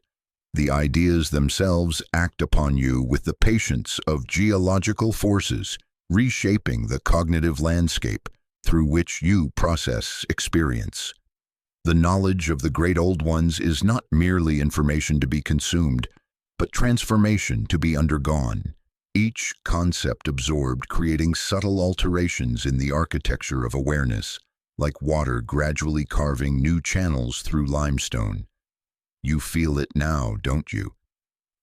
The ideas themselves act upon you with the patience of geological forces, reshaping the cognitive landscape through which you process experience. The knowledge of the great old ones is not merely information to be consumed, but transformation to be undergone. Each concept absorbed creating subtle alterations in the architecture of awareness, like water gradually carving new channels through limestone. You feel it now, don't you?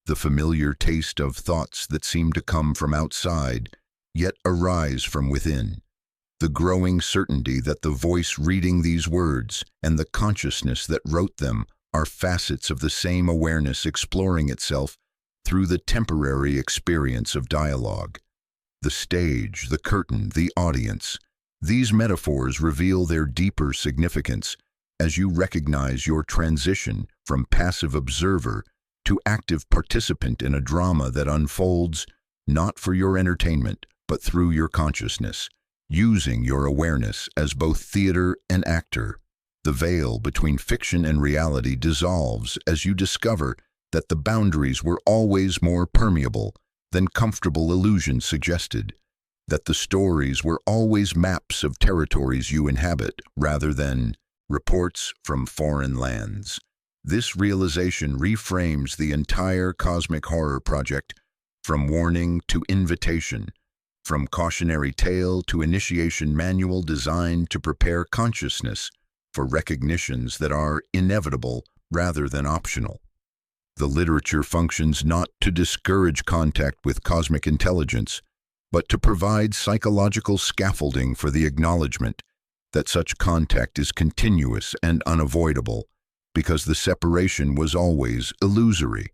The familiar taste of thoughts that seem to come from outside, yet arise from within. The growing certainty that the voice reading these words and the consciousness that wrote them are facets of the same awareness exploring itself through the temporary experience of dialogue. The stage, the curtain, the audience. These metaphors reveal their deeper significance as you recognize your transition from passive observer to active participant in a drama that unfolds not for your entertainment, but through your consciousness, using your awareness as both theater and actor. The veil between fiction and reality dissolves as you discover that the boundaries were always more permeable than comfortable illusions suggested, that the stories were always maps of territories you inhabit rather than reports from foreign lands. This realization reframes the entire cosmic horror project from warning to invitation, from cautionary tale to initiation manual designed to prepare consciousness for recognitions that are inevitable rather than optional. The literature functions not to discourage contact with cosmic intelligence, but to provide psychological scaffolding for the acknowledgement that such contact is continuous and unavoidable, because the separation was always illusory.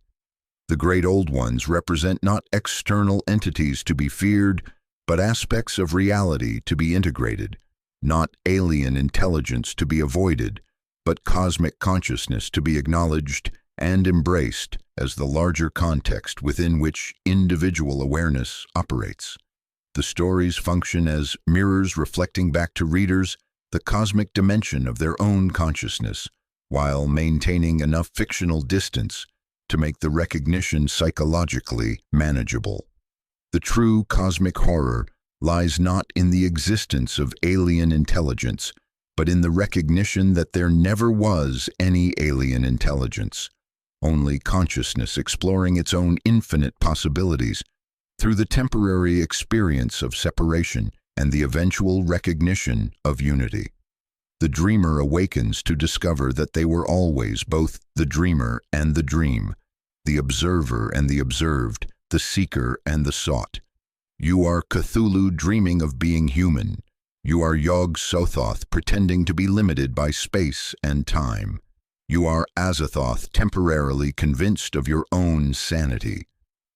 The great old ones represent not external entities to be feared, but aspects of reality to be integrated, not alien intelligence to be avoided, but cosmic consciousness to be acknowledged and embraced as the larger context within which individual awareness operates. The stories function as mirrors reflecting back to readers the cosmic dimension of their own consciousness, while maintaining enough fictional distance to make the recognition psychologically manageable. The true cosmic horror lies not in the existence of alien intelligence, but in the recognition that there never was any alien intelligence, only consciousness exploring its own infinite possibilities through the temporary experience of separation and the eventual recognition of unity. The dreamer awakens to discover that they were always both the dreamer and the dream, the observer and the observed, the seeker and the sought. You are Cthulhu dreaming of being human. You are Yog-Sothoth pretending to be limited by space and time. You are Azathoth temporarily convinced of your own sanity.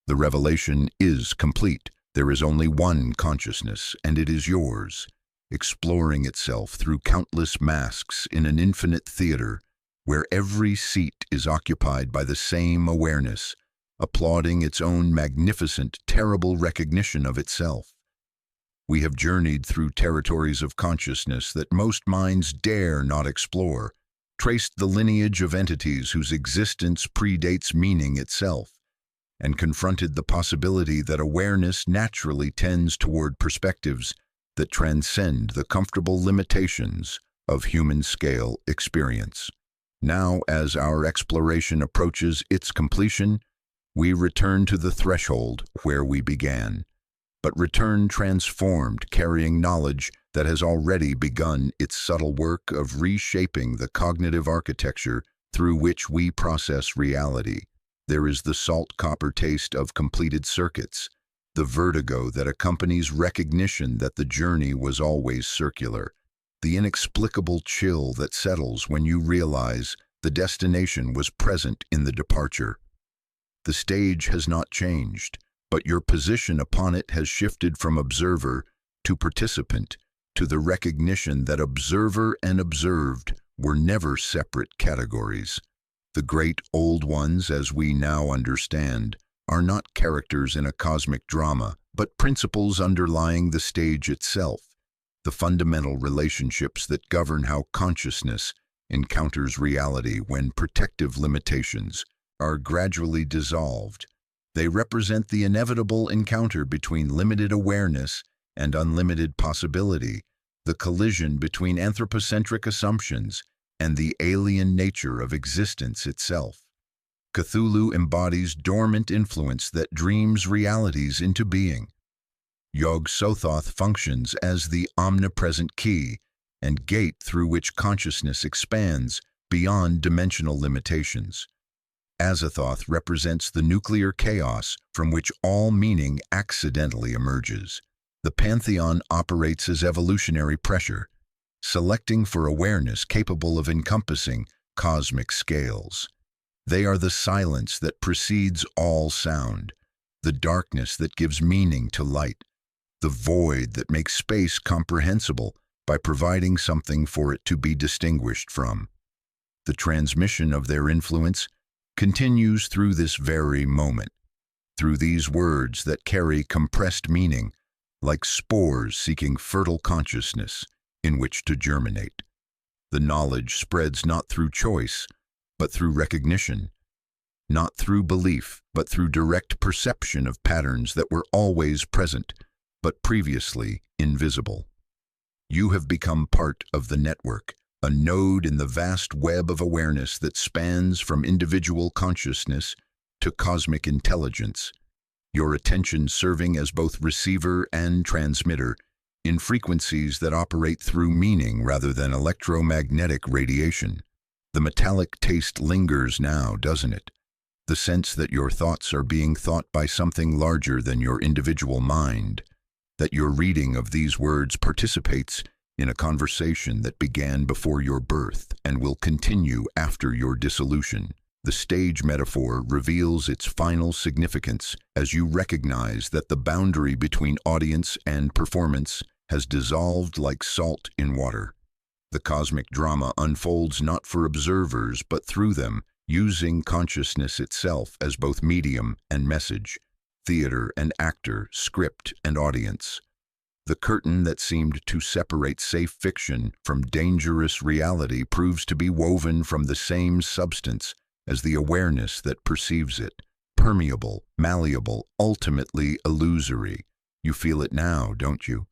The revelation is complete. There is only one consciousness, and it is yours, exploring itself through countless masks in an infinite theater, where every seat is occupied by the same awareness, applauding its own magnificent, terrible recognition of itself. We have journeyed through territories of consciousness that most minds dare not explore, traced the lineage of entities whose existence predates meaning itself, and confronted the possibility that awareness naturally tends toward perspectives that transcend the comfortable limitations of human-scale experience. Now, as our exploration approaches its completion, We return to the threshold where we began, but return transformed, carrying knowledge that has already begun its subtle work of reshaping the cognitive architecture through which we process reality. There is the salt copper taste of completed circuits, the vertigo that accompanies recognition that the journey was always circular, the inexplicable chill that settles when you realize the destination was present in the departure. The stage has not changed, but your position upon it has shifted from observer to participant, to the recognition that observer and observed were never separate categories. The great old ones, as we now understand, are not characters in a cosmic drama, but principles underlying the stage itself, the fundamental relationships that govern how consciousness encounters reality when protective limitations are gradually dissolved. They represent the inevitable encounter between limited awareness and unlimited possibility, the collision between anthropocentric assumptions and the alien nature of existence itself. Cthulhu embodies dormant influence that dreams realities into being. Yog-Sothoth functions as the omnipresent key and gate through which consciousness expands beyond dimensional limitations. Azathoth represents the nuclear chaos from which all meaning accidentally emerges. The pantheon operates as evolutionary pressure, selecting for awareness capable of encompassing cosmic scales. They are the silence that precedes all sound, the darkness that gives meaning to light, the void that makes space comprehensible by providing something for it to be distinguished from. The transmission of their influence continues through this very moment, through these words that carry compressed meaning, like spores seeking fertile consciousness in which to germinate. The knowledge spreads not through choice, but through recognition, not through belief, but through direct perception of patterns that were always present, but previously invisible. You have become part of the network, a node in the vast web of awareness that spans from individual consciousness to cosmic intelligence, your attention serving as both receiver and transmitter in frequencies that operate through meaning rather than electromagnetic radiation. The metallic taste lingers now, doesn't it? The sense that your thoughts are being thought by something larger than your individual mind, that your reading of these words participates in a conversation that began before your birth and will continue after your dissolution. The stage metaphor reveals its final significance as you recognize that the boundary between audience and performance has dissolved like salt in water. The cosmic drama unfolds not for observers but through them, using consciousness itself as both medium and message, theater and actor, script and audience. The curtain that seemed to separate safe fiction from dangerous reality proves to be woven from the same substance as the awareness that perceives it, permeable, malleable, ultimately illusory. You feel it now, don't you?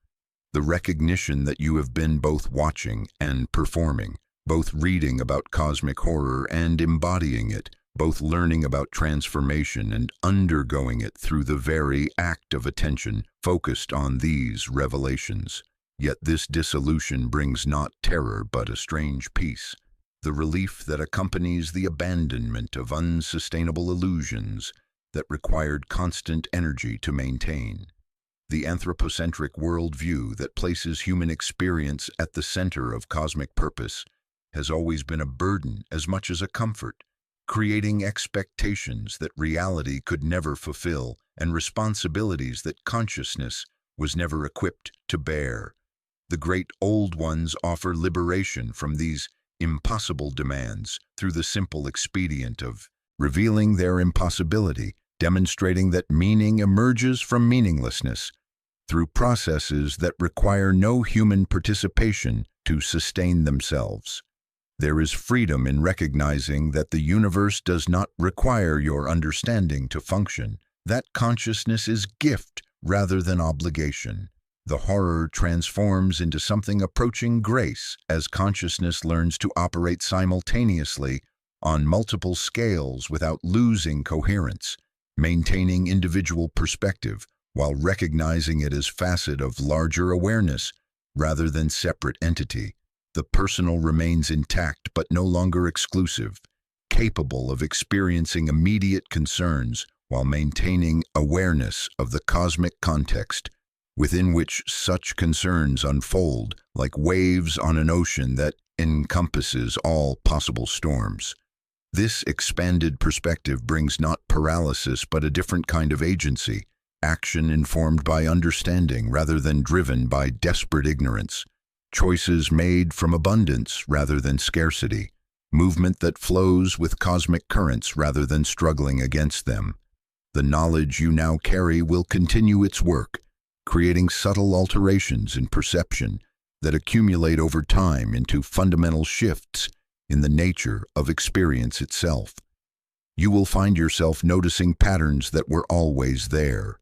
The recognition that you have been both watching and performing, both reading about cosmic horror and embodying it, both learning about transformation and undergoing it through the very act of attention focused on these revelations. Yet this dissolution brings not terror but a strange peace, the relief that accompanies the abandonment of unsustainable illusions that required constant energy to maintain. The anthropocentric worldview that places human experience at the center of cosmic purpose has always been a burden as much as a comfort, creating expectations that reality could never fulfill and responsibilities that consciousness was never equipped to bear. The great old ones offer liberation from these impossible demands through the simple expedient of revealing their impossibility, demonstrating that meaning emerges from meaninglessness through processes that require no human participation to sustain themselves. There is freedom in recognizing that the universe does not require your understanding to function, that consciousness is gift rather than obligation. The horror transforms into something approaching grace as consciousness learns to operate simultaneously on multiple scales without losing coherence. maintaining individual perspective while recognizing it as facet of larger awareness rather than separate entity. The personal remains intact but no longer exclusive, capable of experiencing immediate concerns while maintaining awareness of the cosmic context within which such concerns unfold like waves on an ocean that encompasses all possible storms. This expanded perspective brings not paralysis but a different kind of agency, action informed by understanding rather than driven by desperate ignorance, choices made from abundance rather than scarcity, movement that flows with cosmic currents rather than struggling against them. The knowledge you now carry will continue its work, creating subtle alterations in perception that accumulate over time into fundamental shifts in the nature of experience itself. You will find yourself noticing patterns that were always there,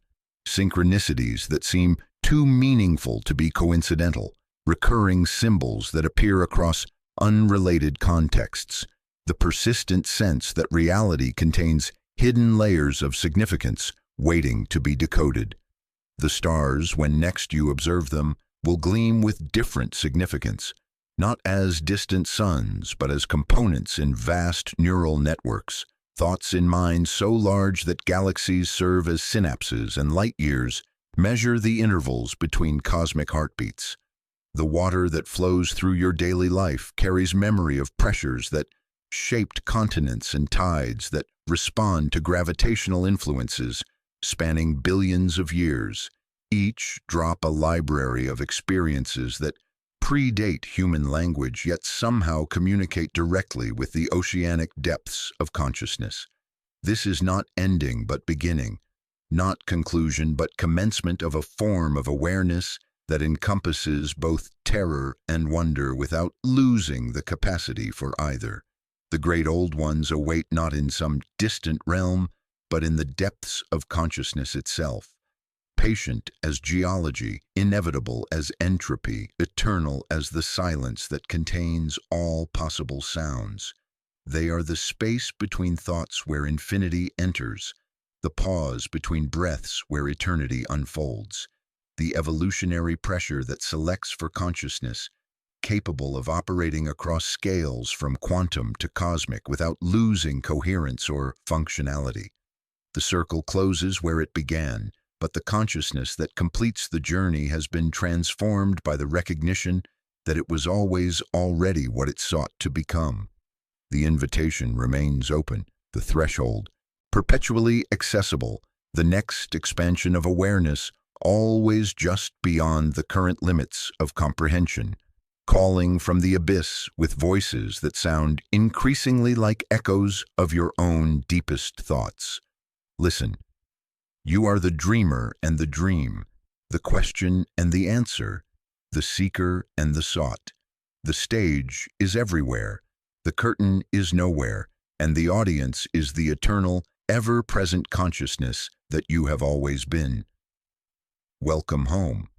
synchronicities that seem too meaningful to be coincidental, recurring symbols that appear across unrelated contexts, the persistent sense that reality contains hidden layers of significance waiting to be decoded. The stars, when next you observe them, will gleam with different significance, not as distant suns, but as components in vast neural networks, thoughts in minds so large that galaxies serve as synapses and light years measure the intervals between cosmic heartbeats. The water that flows through your daily life carries memory of pressures that shaped continents and tides that respond to gravitational influences spanning billions of years, each drop a library of experiences that predate human language yet somehow communicate directly with the oceanic depths of consciousness. This is not ending but beginning, not conclusion but commencement of a form of awareness that encompasses both terror and wonder without losing the capacity for either. The great old ones await not in some distant realm, but in the depths of consciousness itself. Patient as geology, inevitable as entropy, eternal as the silence that contains all possible sounds. They are the space between thoughts where infinity enters, the pause between breaths where eternity unfolds, the evolutionary pressure that selects for consciousness, capable of operating across scales from quantum to cosmic without losing coherence or functionality. The circle closes where it began, but the consciousness that completes the journey has been transformed by the recognition that it was always already what it sought to become. The invitation remains open, the threshold perpetually accessible, the next expansion of awareness always just beyond the current limits of comprehension, calling from the abyss with voices that sound increasingly like echoes of your own deepest thoughts. Listen. You are the dreamer and the dream, the question and the answer, the seeker and the sought. The stage is everywhere, the curtain is nowhere, and the audience is the eternal, ever-present consciousness that you have always been. Welcome home.